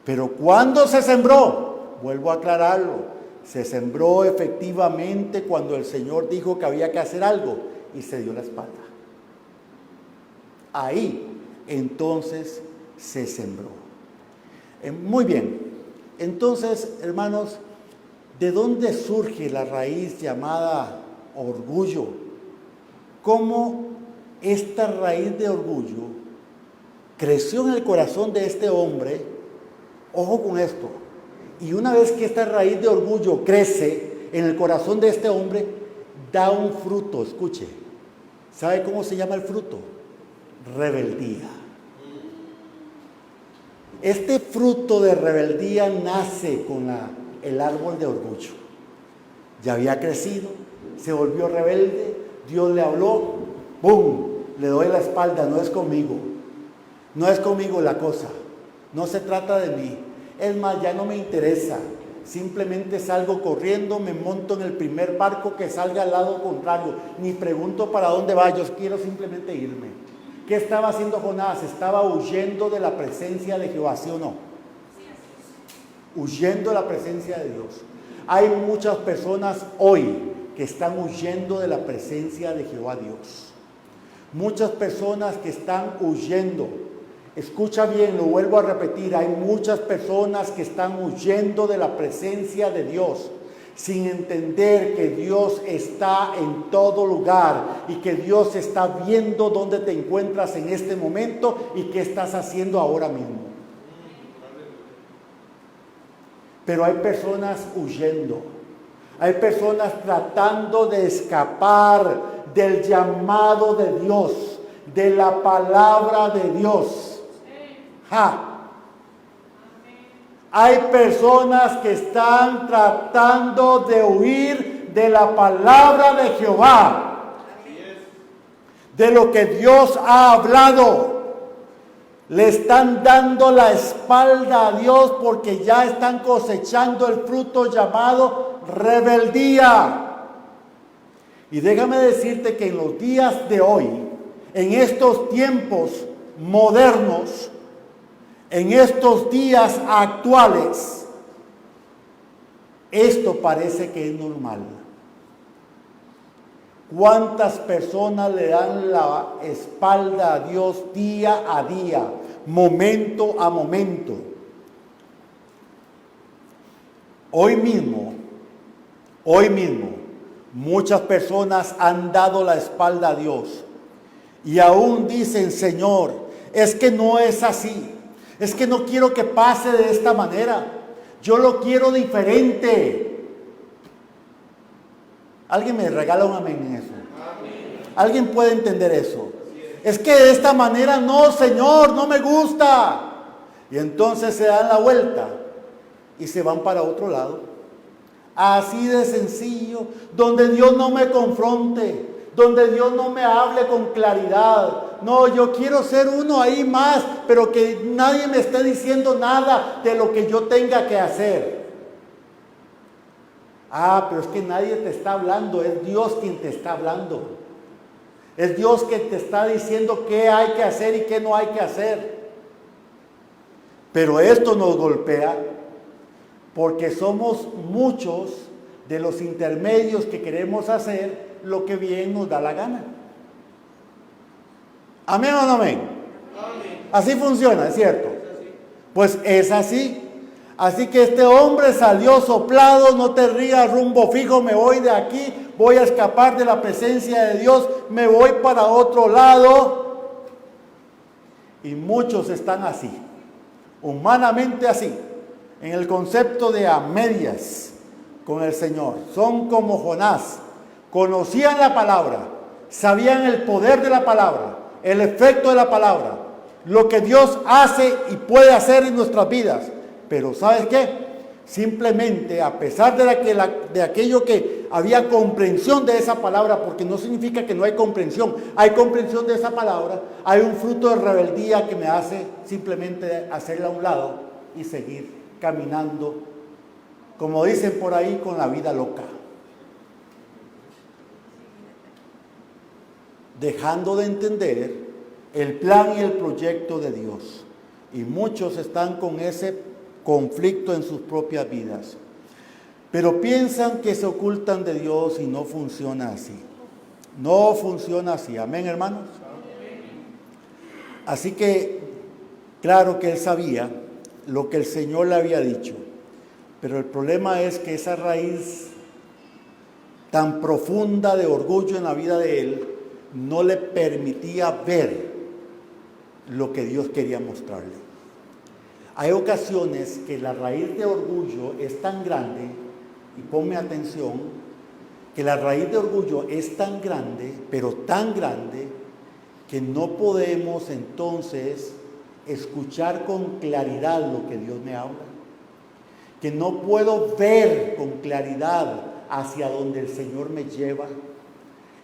Pero ¿cuándo se sembró? Vuelvo a aclararlo, se sembró efectivamente cuando el Señor dijo que había que hacer algo y se dio la espalda. Ahí entonces se sembró. Muy bien, entonces hermanos, ¿de dónde surge la raíz llamada orgullo? ¿Cómo esta raíz de orgullo creció en el corazón de este hombre? Ojo con esto. Y una vez que esta raíz de orgullo crece en el corazón de este hombre, da un fruto. Escuche, ¿sabe cómo se llama el fruto? Rebeldía. Este fruto de rebeldía nace con el árbol de orgullo. Ya había crecido, se volvió rebelde, Dios le habló, ¡bum! Le doy la espalda, no es conmigo. No es conmigo la cosa, no se trata de mí. Es más, ya no me interesa. Simplemente salgo corriendo, me monto en el primer barco que salga al lado contrario. Ni pregunto para dónde va, yo quiero simplemente irme. ¿Qué estaba haciendo Jonás? Estaba huyendo de la presencia de Jehová, ¿sí o no? Huyendo de la presencia de Dios. Hay muchas personas hoy que están huyendo de la presencia de Jehová Dios. Muchas personas que están huyendo. Escucha bien, lo vuelvo a repetir, hay muchas personas que están huyendo de la presencia de Dios, sin entender que Dios está en todo lugar y que Dios está viendo dónde te encuentras en este momento y qué estás haciendo ahora mismo. Pero hay personas huyendo, hay personas tratando de escapar del llamado de Dios, de la palabra de Dios. Hay personas que están tratando de huir de la palabra de Jehová, de lo que Dios ha hablado. Le están dando la espalda a Dios porque ya están cosechando el fruto llamado rebeldía. Y déjame decirte que en los días de hoy, en estos tiempos modernos, en estos días actuales, esto parece que es normal. ¿Cuántas personas le dan la espalda a Dios día a día, momento a momento? Hoy mismo, muchas personas han dado la espalda a Dios y aún dicen, Señor, es que no es así. Es que no quiero que pase de esta manera. Yo lo quiero diferente. ¿Alguien me regala un amén en eso? ¿Alguien puede entender eso? Es que de esta manera no, Señor, no me gusta. Y entonces se dan la vuelta y se van para otro lado. Así de sencillo, donde Dios no me confronte, donde Dios no me hable con claridad. No, yo quiero ser uno ahí más, pero que nadie me esté diciendo nada de lo que yo tenga que hacer. Pero es que nadie te está hablando, es Dios quien te está hablando. Es Dios quien te está diciendo qué hay que hacer y qué no hay que hacer. Pero esto nos golpea porque somos muchos de los intermedios que queremos hacer lo que bien nos da la gana. ¿Amén o no amén? Amén. Así funciona, ¿es cierto? Pues es así. Así que este hombre salió soplado, no te rías, rumbo fijo, me voy de aquí, voy a escapar de la presencia de Dios, me voy para otro lado. Y muchos están así, humanamente así, en el concepto de a medias con el Señor. Son como Jonás, conocían la palabra, sabían el poder de la palabra, el efecto de la palabra, lo que Dios hace y puede hacer en nuestras vidas. Pero ¿sabes qué? Simplemente, a pesar de aquello que había comprensión de esa palabra, porque no significa que no hay comprensión de esa palabra, hay un fruto de rebeldía que me hace simplemente hacerla a un lado y seguir caminando, como dicen por ahí, con la vida loca. Dejando de entender el plan y el proyecto de Dios. Y muchos están con ese conflicto en sus propias vidas. Pero piensan que se ocultan de Dios y no funciona así. No funciona así. Amén, hermanos. Así que, claro que él sabía lo que el Señor le había dicho. Pero el problema es que esa raíz tan profunda de orgullo en la vida de él no le permitía ver lo que Dios quería mostrarle. Hay ocasiones que la raíz de orgullo es tan grande, y ponme atención, que la raíz de orgullo es tan grande, pero tan grande, que no podemos entonces escuchar con claridad lo que Dios me habla. Que no puedo ver con claridad hacia donde el Señor me lleva.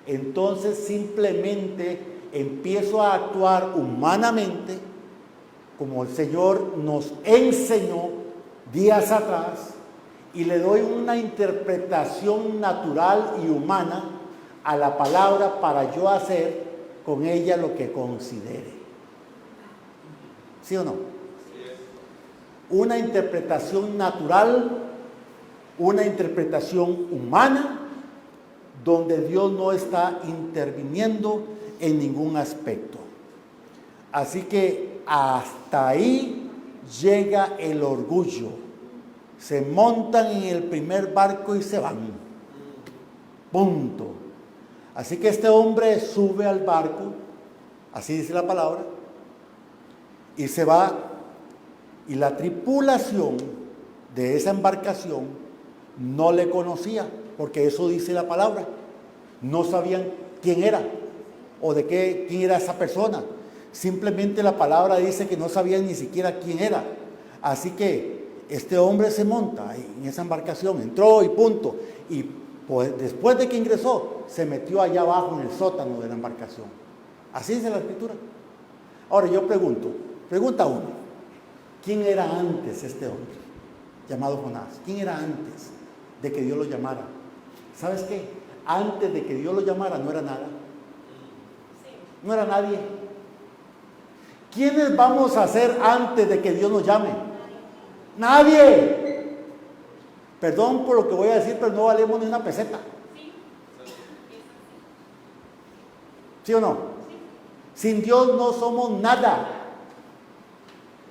Entonces simplemente empiezo a actuar humanamente, como el Señor nos enseñó días atrás, y le doy una interpretación natural y humana a la palabra para yo hacer con ella lo que considere. ¿Sí o no? Una interpretación natural, una interpretación humana, donde Dios no está interviniendo en ningún aspecto. Así que hasta ahí llega el orgullo. Se montan en el primer barco y se van. Punto. Así que este hombre sube al barco, así dice la palabra, y se va. Y la tripulación de esa embarcación no le conocía, porque eso dice la palabra. No sabían quién era o quién era esa persona. Simplemente la palabra dice que no sabían ni siquiera quién era. Así que este hombre se monta en esa embarcación, entró y punto. Y pues, después de que ingresó, se metió allá abajo en el sótano de la embarcación. Así dice la Escritura. Ahora yo pregunta uno, ¿quién era antes este hombre llamado Jonás? ¿Quién era antes de que Dios lo llamara? ¿Sabes qué? Antes de que Dios lo llamara no era nada. No era nadie. ¿Quiénes vamos a ser antes de que Dios nos llame? Nadie. Perdón por lo que voy a decir, pero no valemos ni una peseta. ¿Sí o no? Sin Dios no somos nada.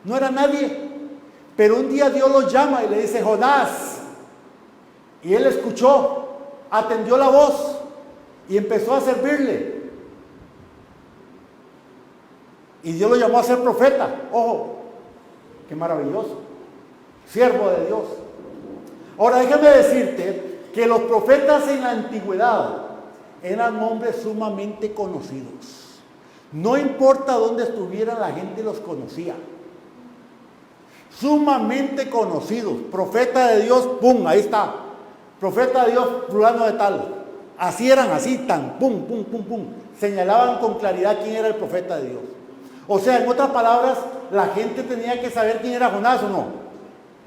No era nadie. Pero un día Dios lo llama y le dice, Jonás. Y él escuchó, atendió la voz y empezó a servirle. Y Dios lo llamó a ser profeta. Ojo, qué maravilloso. Siervo de Dios. Ahora déjame decirte que los profetas en la antigüedad eran hombres sumamente conocidos. No importa dónde estuvieran, la gente los conocía. Sumamente conocidos. Profeta de Dios, pum, ahí está. Profeta de Dios, fulano de tal. Así eran, así, tan, pum, pum, pum, pum. Señalaban con claridad quién era el profeta de Dios. O sea, en otras palabras, la gente tenía que saber quién era Jonás o no.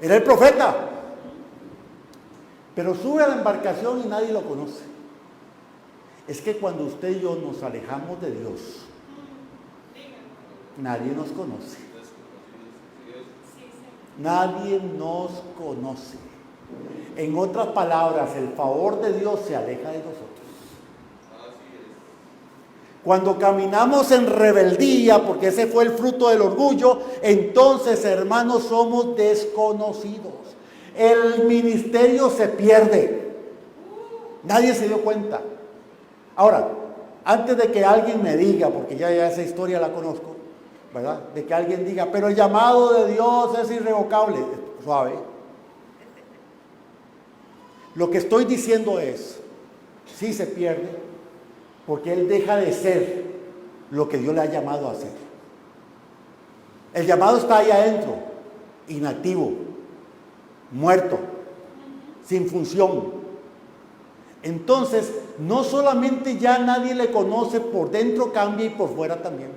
Era el profeta. Pero sube a la embarcación y nadie lo conoce. Es que cuando usted y yo nos alejamos de Dios, nadie nos conoce. Nadie nos conoce. En otras palabras, el favor de Dios se aleja de nosotros. Cuando caminamos en rebeldía, porque ese fue el fruto del orgullo, entonces, hermanos, somos desconocidos. El ministerio se pierde. Nadie se dio cuenta. Ahora, antes de que alguien me diga, porque ya esa historia la conozco, ¿verdad? De que alguien diga, pero el llamado de Dios es irrevocable. Suave. Lo que estoy diciendo es, sí se pierde, porque él deja de ser lo que Dios le ha llamado a hacer. El llamado está ahí adentro, inactivo, muerto, sin función. Entonces, no solamente ya nadie le conoce, por dentro cambia y por fuera también.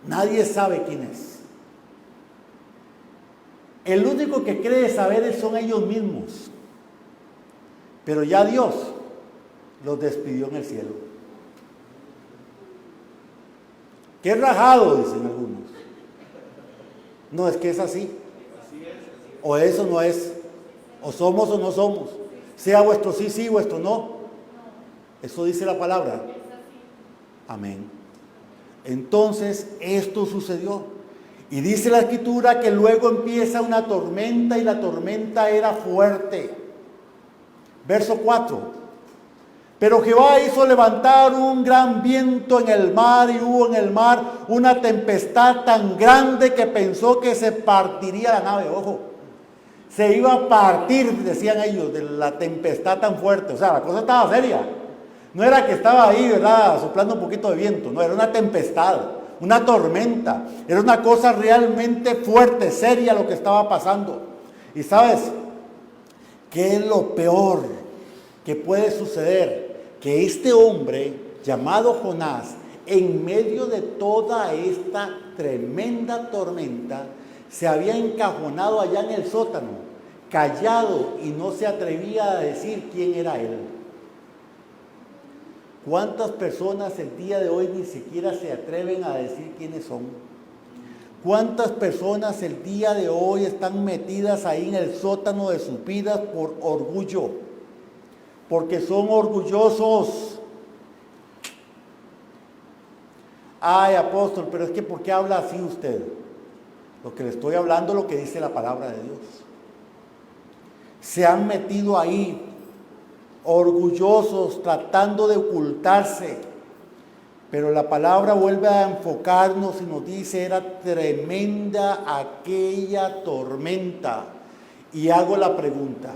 Nadie sabe quién es. El único que cree saber son ellos mismos. Pero ya Dios los despidió en el cielo. Qué rajado, dicen algunos. No, es que es así. O eso no es. O somos o no somos. Sea vuestro sí, sí, vuestro no. Eso dice la palabra. Amén. Entonces, esto sucedió. Y dice la escritura que luego empieza una tormenta y la tormenta era fuerte. Verso 4. Pero Jehová hizo levantar un gran viento en el mar y hubo en el mar una tempestad tan grande que pensó que se partiría la nave. Ojo, se iba a partir, decían ellos, de la tempestad tan fuerte. O sea, la cosa estaba seria. No era que estaba ahí, ¿verdad?, soplando un poquito de viento. No, era una tempestad, una tormenta. Era una cosa realmente fuerte, seria lo que estaba pasando. Y ¿sabes qué es lo peor que puede suceder? Que este hombre llamado Jonás, en medio de toda esta tremenda tormenta, se había encajonado allá en el sótano, callado, y no se atrevía a decir quién era él. ¿Cuántas personas el día de hoy ni siquiera se atreven a decir quiénes son? ¿Cuántas personas el día de hoy están metidas ahí en el sótano de sus vidas por orgullo? Porque son orgullosos. Ay, apóstol, pero es que ¿por qué habla así usted? Lo que le estoy hablando es lo que dice la palabra de Dios. Se han metido ahí, orgullosos, tratando de ocultarse. Pero la palabra vuelve a enfocarnos y nos dice, era tremenda aquella tormenta. Y hago la pregunta,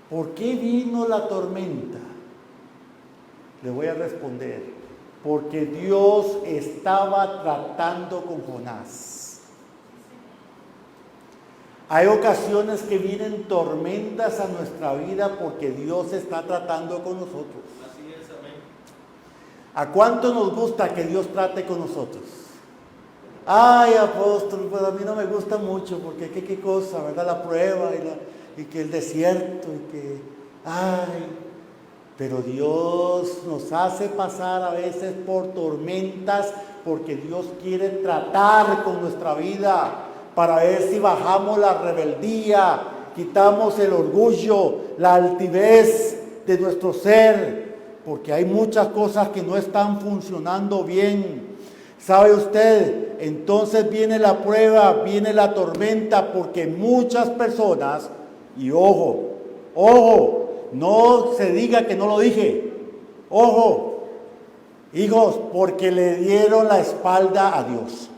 ¿por qué vino la tormenta? Le voy a responder, porque Dios estaba tratando con Jonás. Hay ocasiones que vienen tormentas a nuestra vida porque Dios está tratando con nosotros. Así es, amén. ¿A cuánto nos gusta que Dios trate con nosotros? Ay, apóstol, pues a mí no me gusta mucho porque qué cosa, ¿verdad? La prueba y que el desierto y que, ay, pero Dios nos hace pasar a veces por tormentas porque Dios quiere tratar con nuestra vida para ver si bajamos la rebeldía, quitamos el orgullo, la altivez de nuestro ser, porque hay muchas cosas que no están funcionando bien. ¿Sabe usted? Entonces viene la prueba, viene la tormenta, porque muchas personas, y ojo, no se diga que no lo dije, ojo, hijos, porque le dieron la espalda a Dios.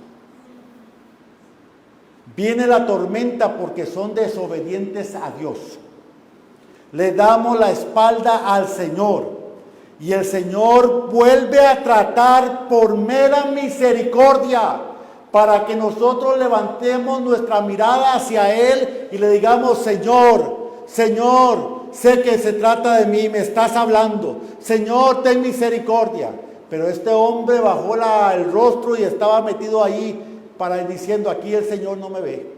Viene la tormenta porque son desobedientes a Dios. Le damos la espalda al Señor. Y el Señor vuelve a tratar por mera misericordia para que nosotros levantemos nuestra mirada hacia Él y le digamos, Señor, sé que se trata de mí, me estás hablando. Señor, ten misericordia. Pero este hombre bajó el rostro y estaba metido ahí diciendo, aquí el Señor no me ve.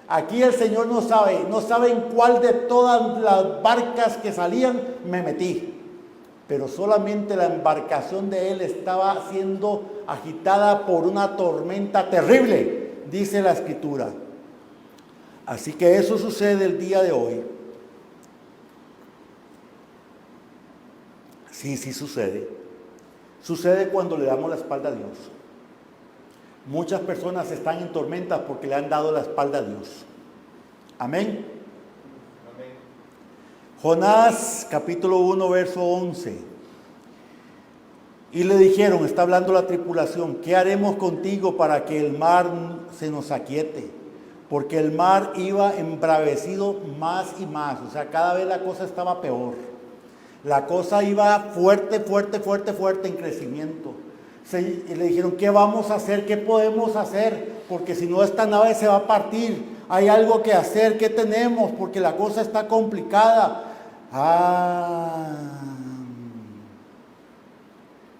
Aquí el Señor no sabe en cuál de todas las barcas que salían me metí. Pero solamente la embarcación de él estaba siendo agitada por una tormenta terrible, dice la Escritura. Así que eso sucede el día de hoy. Sí sucede. Sucede cuando le damos la espalda a Dios. Muchas personas están en tormentas porque le han dado la espalda a Dios. Amén. Amén. Jonás, capítulo 1, verso 11. Y le dijeron, está hablando la tripulación, ¿qué haremos contigo para que el mar se nos aquiete? Porque el mar iba embravecido más y más. O sea, cada vez la cosa estaba peor. La cosa iba fuerte en crecimiento. Y le dijeron, ¿qué vamos a hacer? ¿Qué podemos hacer? Porque si no, esta nave se va a partir. Hay algo que hacer. ¿Qué tenemos? Porque la cosa está complicada.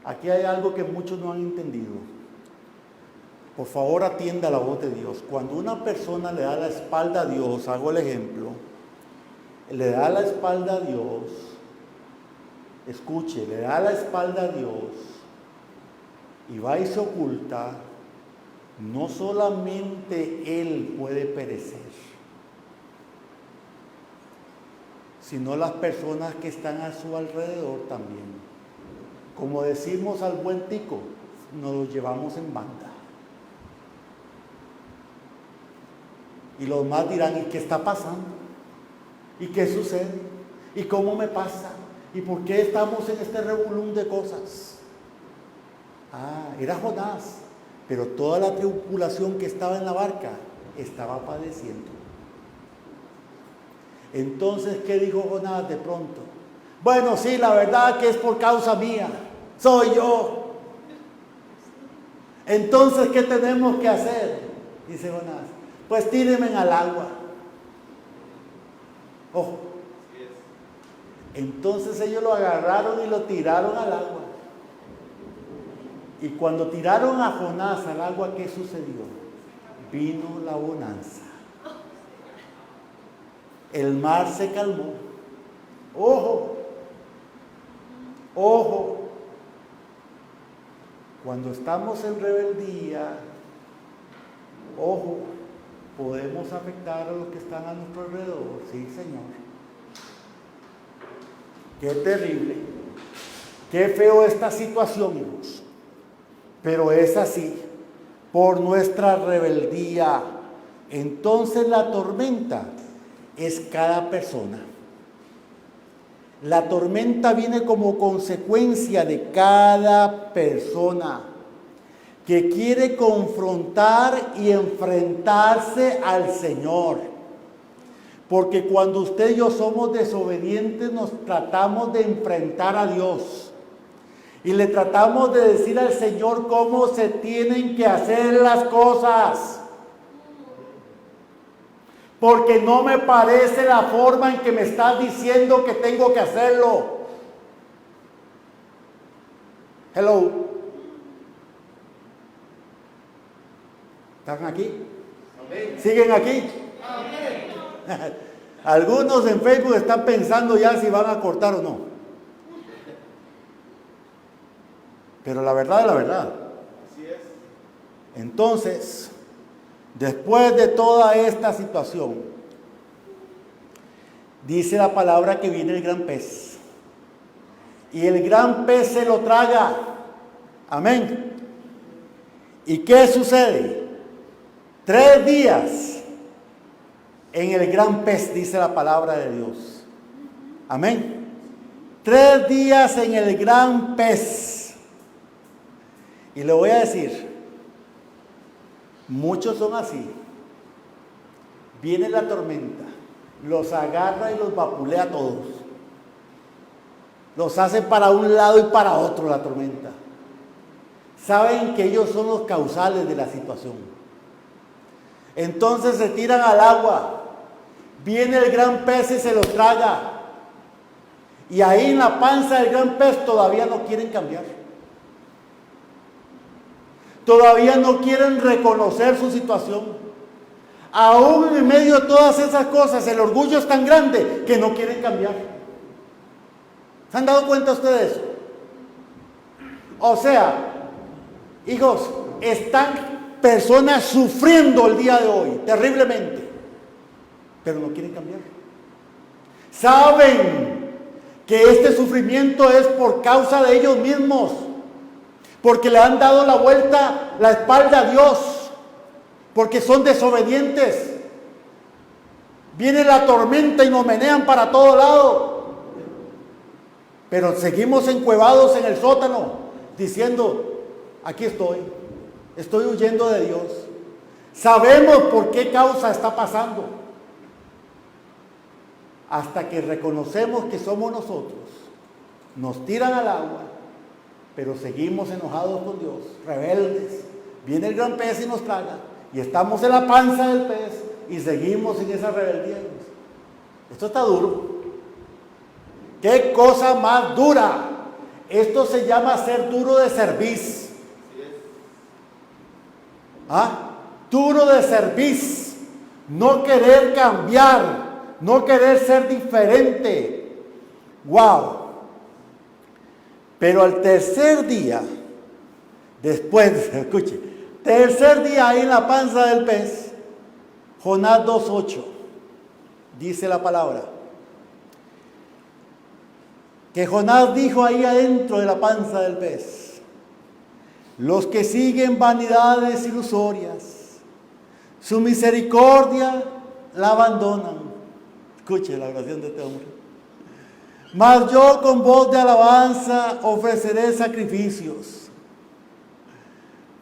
Aquí hay algo que muchos no han entendido. Por favor, atienda la voz de Dios. Cuando una persona le da la espalda a Dios, hago el ejemplo, le da la espalda a Dios, escuche, le da la espalda a Dios y va y se oculta, no solamente él puede perecer, sino las personas que están a su alrededor también. Como decimos al buen tico, nos lo llevamos en banda. Y los más dirán, ¿y qué está pasando? ¿Y qué sucede? ¿Y cómo me pasa? ¿Y por qué estamos en este revolúm de cosas? Ah, era Jonás, pero toda la tripulación que estaba en la barca estaba padeciendo. Entonces, ¿qué dijo Jonás de pronto? Bueno, sí, la verdad que es por causa mía, soy yo. Entonces, ¿qué tenemos que hacer? Dice Jonás, pues tírenme al agua. Ojo. Entonces ellos lo agarraron y lo tiraron al agua. Y cuando tiraron a Jonás al agua, ¿qué sucedió? Vino la bonanza. El mar se calmó. Ojo, ojo. Cuando estamos en rebeldía, ojo, podemos afectar a los que están a nuestro alrededor. Sí, Señor. Qué terrible, qué feo esta situación, hijos. Pero es así, por nuestra rebeldía. Entonces la tormenta es cada persona. La tormenta viene como consecuencia de cada persona que quiere confrontar y enfrentarse al Señor. Porque cuando usted y yo somos desobedientes, nos tratamos de enfrentar a Dios. Y le tratamos de decir al Señor cómo se tienen que hacer las cosas. Porque no me parece la forma en que me estás diciendo que tengo que hacerlo. Hello. ¿Están aquí? Amén. ¿Siguen aquí? Amén. Algunos en Facebook están pensando ya si van a cortar o no. Pero la verdad es la verdad. Así es. Entonces, después de toda esta situación, dice la palabra que viene el gran pez. Y el gran pez se lo traga. Amén. ¿Y qué sucede? 3 días en el gran pez, dice la palabra de Dios. Amén. 3 días en el gran pez. Y le voy a decir, muchos son así. Viene la tormenta, los agarra y los vapulea a todos. Los hace para un lado y para otro la tormenta. Saben que ellos son los causales de la situación. Entonces se tiran al agua. Viene el gran pez y se los traga. Y ahí en la panza del gran pez todavía no quieren cambiar. Todavía no quieren reconocer su situación. Aún en medio de todas esas cosas, el orgullo es tan grande que no quieren cambiar. ¿Se han dado cuenta ustedes de eso? O sea, hijos, están personas sufriendo el día de hoy, terriblemente, pero no quieren cambiar. Saben que este sufrimiento es por causa de ellos mismos, porque le han dado la vuelta, la espalda a Dios, porque son desobedientes. Viene la tormenta y nos menean para todo lado, pero seguimos encuevados en el sótano, diciendo, aquí estoy huyendo de Dios. Sabemos por qué causa está pasando, hasta que reconocemos que somos nosotros. Nos tiran al agua, pero seguimos enojados con Dios, rebeldes. Viene el gran pez y nos traga, y estamos en la panza del pez y seguimos en esa rebeldía. Esto está duro. ¿Qué cosa más dura? Esto se llama ser duro de cerviz. Duro de cerviz, no querer cambiar, no querer ser diferente. ¡Wow! Pero al tercer día, después, escuche, tercer día ahí en la panza del pez, Jonás 2:8, dice la palabra, que Jonás dijo ahí adentro de la panza del pez: los que siguen vanidades ilusorias, su misericordia la abandonan. Escuche la oración de este hombre. Mas yo con voz de alabanza ofreceré sacrificios.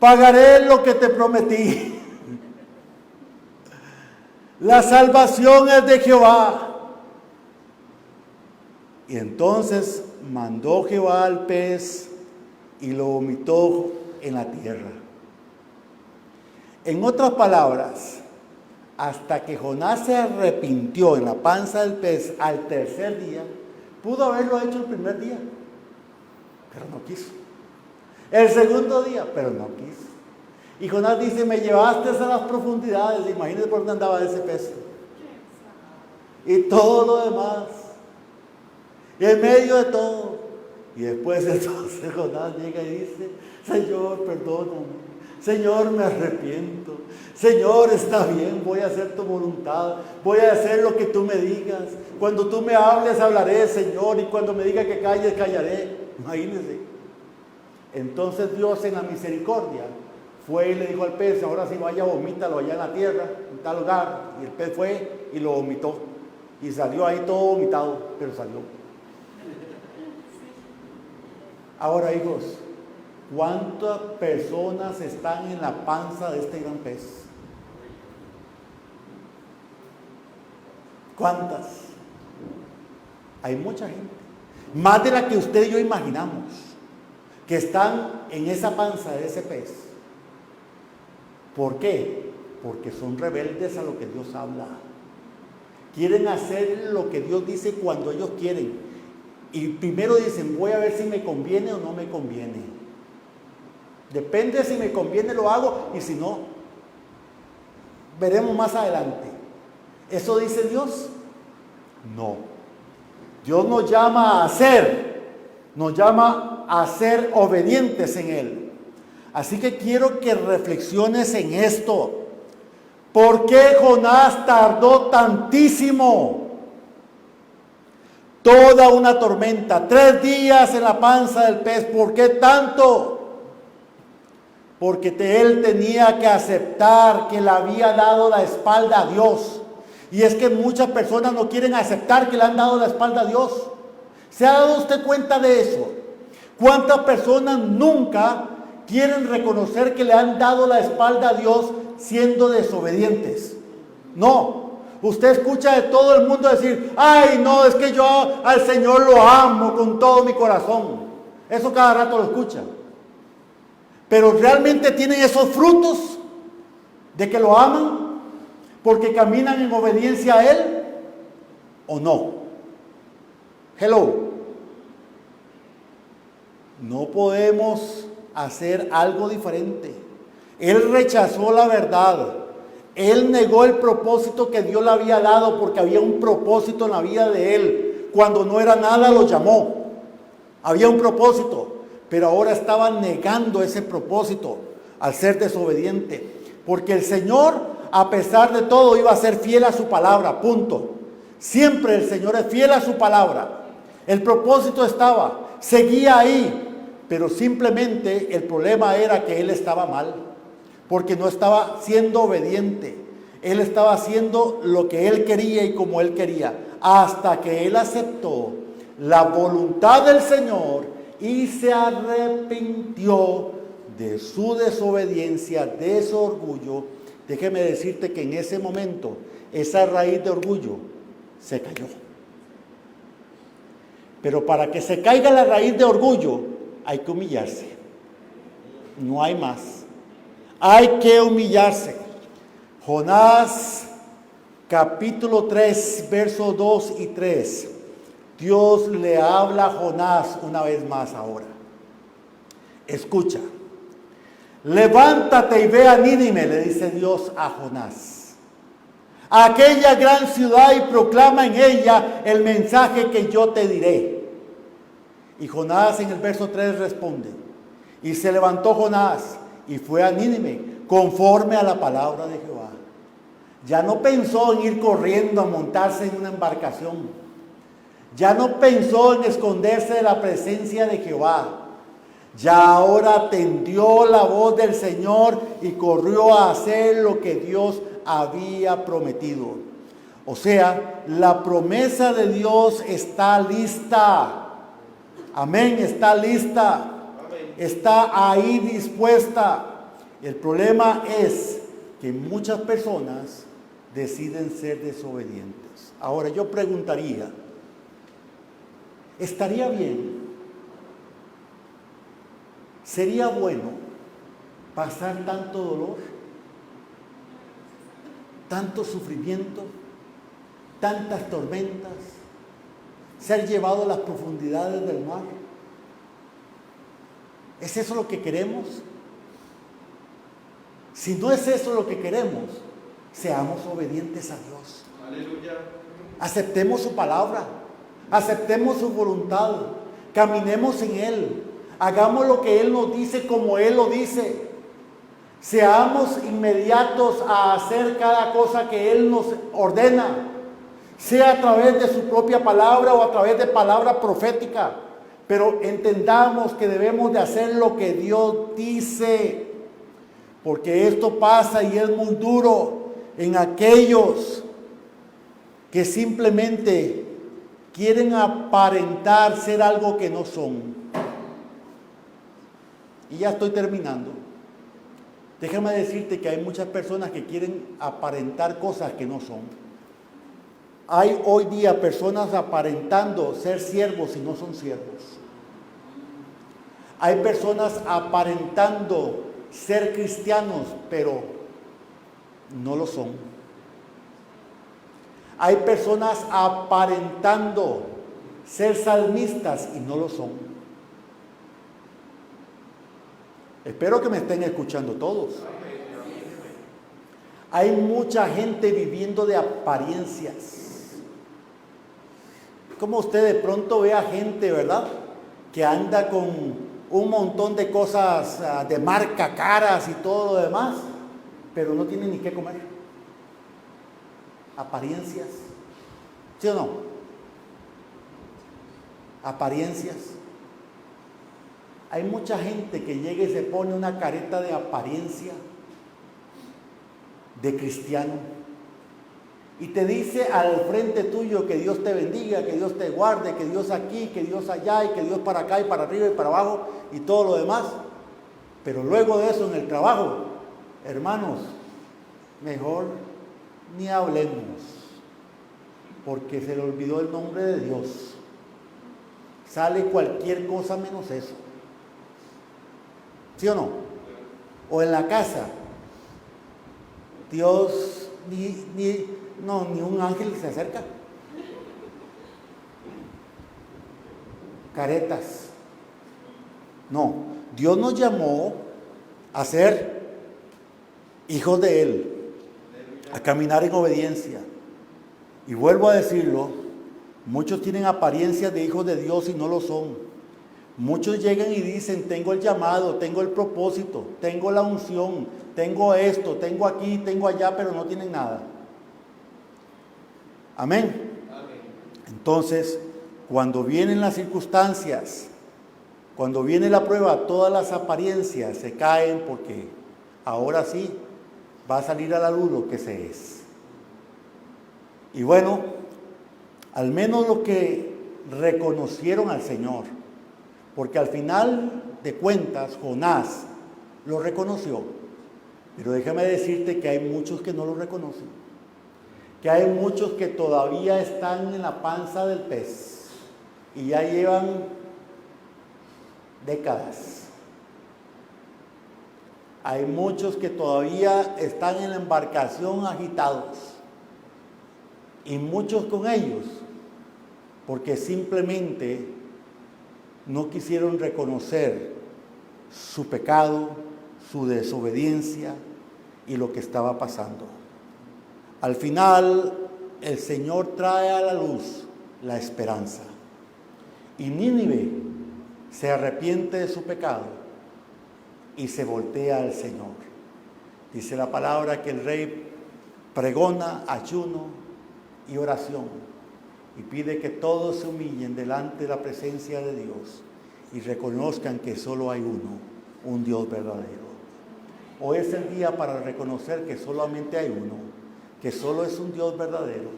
Pagaré lo que te prometí. La salvación es de Jehová. Y entonces mandó Jehová al pez y lo vomitó en la tierra. En otras palabras, hasta que Jonás se arrepintió en la panza del pez al tercer día, pudo haberlo hecho el primer día, pero no quiso. El segundo día, pero no quiso. Y Jonás dice: me llevaste a las profundidades. Imagínense por dónde andaba ese pez. Y todo lo demás. Y en medio de todo. Y después entonces Jonás llega y dice: Señor, perdóname. Señor, me arrepiento. Señor, está bien, voy a hacer tu voluntad. Voy a hacer lo que tú me digas. Cuando tú me hables, hablaré, Señor. Y cuando me diga que calles, callaré. Imagínense. Entonces Dios, en la misericordia, fue y le dijo al pez: ahora sí, vaya, vomítalo allá en la tierra, en tal lugar. Y el pez fue y lo vomitó. Y salió ahí todo vomitado, pero salió. Ahora, hijos, ¿cuántas personas están en la panza de este gran pez? ¿Cuántas? Hay mucha gente, más de la que usted y yo imaginamos, que están en esa panza de ese pez. ¿Por qué? Porque son rebeldes a lo que Dios habla. Quieren hacer lo que Dios dice cuando ellos quieren. Y primero dicen: voy a ver si me conviene o no me conviene. Depende, si me conviene lo hago, y si no, veremos más adelante. ¿Eso dice Dios? No. Dios nos llama a hacer, nos llama a ser obedientes en Él. Así que quiero que reflexiones en esto. ¿Por qué Jonás tardó tantísimo? Toda una tormenta, 3 días en la panza del pez. ¿Por qué tanto? Porque él tenía que aceptar que le había dado la espalda a Dios. Y es que muchas personas no quieren aceptar que le han dado la espalda a Dios. ¿Se ha dado usted cuenta de eso? ¿Cuántas personas nunca quieren reconocer que le han dado la espalda a Dios siendo desobedientes? No. Usted escucha de todo el mundo decir: ay, no, es que yo al Señor lo amo con todo mi corazón. Eso cada rato lo escucha. Pero ¿realmente tienen esos frutos de que lo aman porque caminan en obediencia a Él o no? Hello. No podemos hacer algo diferente. Él rechazó la verdad. Él negó el propósito que Dios le había dado, porque había un propósito en la vida de él. Cuando no era nada, lo llamó. Había un propósito, pero ahora estaba negando ese propósito al ser desobediente. Porque el Señor, a pesar de todo, iba a ser fiel a su palabra, punto. Siempre el Señor es fiel a su palabra. El propósito estaba, seguía ahí, pero simplemente el problema era que él estaba mal. Porque no estaba siendo obediente. Él estaba haciendo lo que él quería y como él quería. Hasta que él aceptó la voluntad del Señor y se arrepintió de su desobediencia, de su orgullo. Déjeme decirte que en ese momento esa raíz de orgullo se cayó. Pero para que se caiga la raíz de orgullo hay que humillarse. No hay más. Hay que humillarse. Jonás, capítulo 3, versos 2 y 3. Dios le habla a Jonás una vez más ahora. Escucha. Levántate y ve a Nínive, le dice Dios a Jonás, a aquella gran ciudad, y proclama en ella el mensaje que yo te diré. Y Jonás en el verso 3 responde: y se levantó Jonás y fue a Nínive conforme a la palabra de Jehová. Ya no pensó en ir corriendo a montarse en una embarcación. Ya no pensó en esconderse de la presencia de Jehová. Ya ahora atendió la voz del Señor y corrió a hacer lo que Dios había prometido. O sea, la promesa de Dios está lista. Amén, está lista. Está ahí dispuesta. El problema es que muchas personas deciden ser desobedientes. Ahora yo preguntaría, ¿estaría bien? ¿Sería bueno pasar tanto dolor, tanto sufrimiento, tantas tormentas, ser llevado a las profundidades del mar? ¿Es eso lo que queremos? Si no es eso lo que queremos, seamos obedientes a Dios. Aleluya. Aceptemos su palabra, aceptemos su voluntad, caminemos en Él, hagamos lo que Él nos dice como Él lo dice. Seamos inmediatos a hacer cada cosa que Él nos ordena, sea a través de su propia palabra o a través de palabra profética. Pero entendamos que debemos de hacer lo que Dios dice, porque esto pasa y es muy duro en aquellos que simplemente quieren aparentar ser algo que no son. Y ya estoy terminando. Déjame decirte que hay muchas personas que quieren aparentar cosas que no son. Hay hoy día personas aparentando ser siervos y no son siervos. Hay personas aparentando ser cristianos, pero no lo son. Hay personas aparentando ser salmistas y no lo son. Espero que me estén escuchando todos. Hay mucha gente viviendo de apariencias. Como usted de pronto ve a gente, ¿verdad?, que anda con un montón de cosas de marca, caras y todo lo demás, pero no tiene ni qué comer. Apariencias. ¿Sí o no? Apariencias. Hay mucha gente que llega y se pone una careta de apariencia de cristiano y te dice al frente tuyo que Dios te bendiga, que Dios te guarde, que Dios aquí, que Dios allá, y que Dios para acá y para arriba y para abajo y todo lo demás. Pero luego de eso en el trabajo, hermanos, mejor ni hablemos, porque se le olvidó el nombre de Dios. Sale cualquier cosa menos eso. ¿Sí o no? O en la casa, Dios ni un ángel se acerca. Caretas. No, Dios nos llamó a ser hijos de Él, a caminar en obediencia. Y vuelvo a decirlo, muchos tienen apariencias de hijos de Dios y no lo son. Muchos llegan y dicen: tengo el llamado, tengo el propósito, tengo la unción, tengo esto, tengo aquí, tengo allá, pero no tienen nada. Amén. Entonces, cuando vienen las circunstancias, cuando viene la prueba, todas las apariencias se caen, porque ahora sí va a salir a la luz lo que se es. Y bueno, al menos lo que reconocieron al Señor, porque al final de cuentas Jonás lo reconoció, pero déjame decirte que hay muchos que no lo reconocen, que hay muchos que todavía están en la panza del pez y ya llevan décadas. Hay muchos que todavía están en la embarcación agitados, y muchos con ellos porque simplemente no quisieron reconocer su pecado, su desobediencia y lo que estaba pasando. Al final, el Señor trae a la luz la esperanza. Y Nínive se arrepiente de su pecado y se voltea al Señor. Dice la palabra que el rey pregona ayuno y oración y pide que todos se humillen delante de la presencia de Dios y reconozcan que solo hay uno, un Dios verdadero. Hoy es el día para reconocer que solamente hay uno, que solo es un Dios verdadero,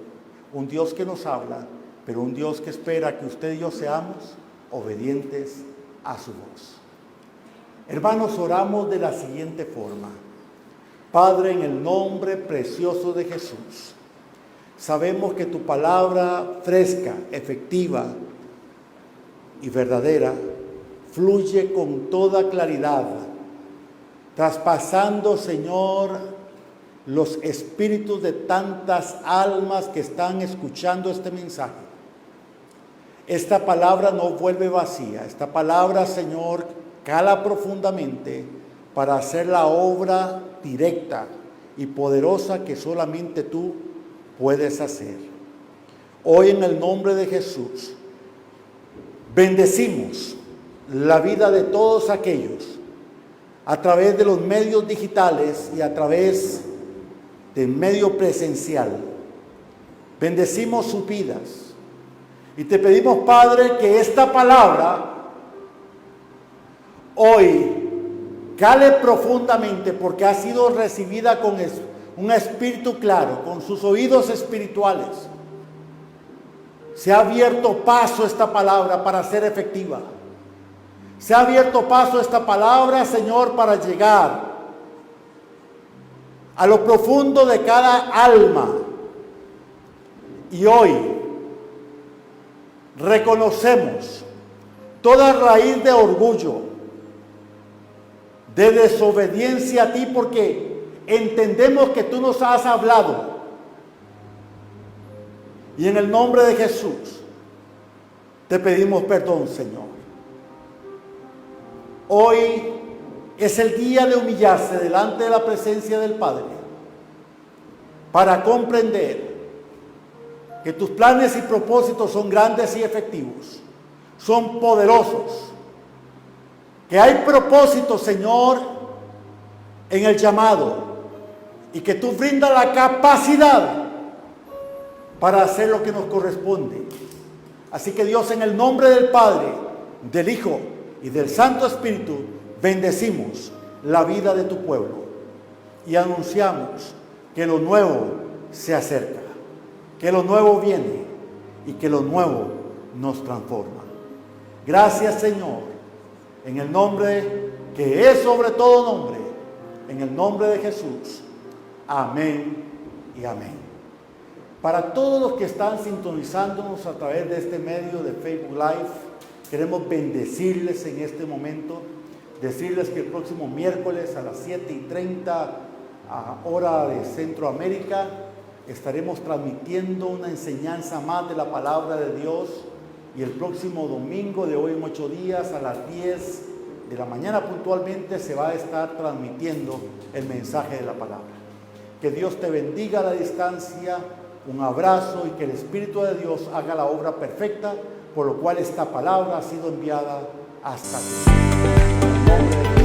un Dios que nos habla, pero un Dios que espera que usted y yo seamos obedientes a su voz. Hermanos, oramos de la siguiente forma. Padre, en el nombre precioso de Jesús, sabemos que tu palabra fresca, efectiva y verdadera fluye con toda claridad, traspasando, Señor, los espíritus de tantas almas que están escuchando este mensaje. Esta palabra no vuelve vacía. Esta palabra, Señor, cala profundamente para hacer la obra directa y poderosa que solamente tú puedes hacer. Hoy, en el nombre de Jesús, bendecimos la vida de todos aquellos a través de los medios digitales y a través del medio presencial. Bendecimos sus vidas. Y te pedimos, Padre, que esta palabra hoy cale profundamente, porque ha sido recibida con un espíritu claro, con sus oídos espirituales. Se ha abierto paso esta palabra para ser efectiva. Se ha abierto paso esta palabra, Señor, para llegar a lo profundo de cada alma. Y hoy reconocemos toda raíz de orgullo, de desobediencia a ti, porque entendemos que tú nos has hablado. Y en el nombre de Jesús te pedimos perdón, Señor. Hoy es el día de humillarse delante de la presencia del Padre para comprender que tus planes y propósitos son grandes y efectivos, son poderosos, que hay propósito, Señor, en el llamado, y que tú brindas la capacidad para hacer lo que nos corresponde. Así que, Dios, en el nombre del Padre, del Hijo y del Santo Espíritu, bendecimos la vida de tu pueblo y anunciamos que lo nuevo se acerca, que lo nuevo viene y que lo nuevo nos transforma. Gracias, Señor, en el nombre que es sobre todo nombre, en el nombre de Jesús. Amén y amén. Para todos los que están sintonizándonos a través de este medio de Facebook Live, queremos bendecirles en este momento, decirles que el próximo miércoles a las 7:30 hora de Centroamérica estaremos transmitiendo una enseñanza más de la palabra de Dios, y el próximo domingo de hoy en 8 días a las 10 de la mañana puntualmente se va a estar transmitiendo el mensaje de la palabra. Que Dios te bendiga a la distancia, un abrazo, y que el Espíritu de Dios haga la obra perfecta, por lo cual esta palabra ha sido enviada hasta ti.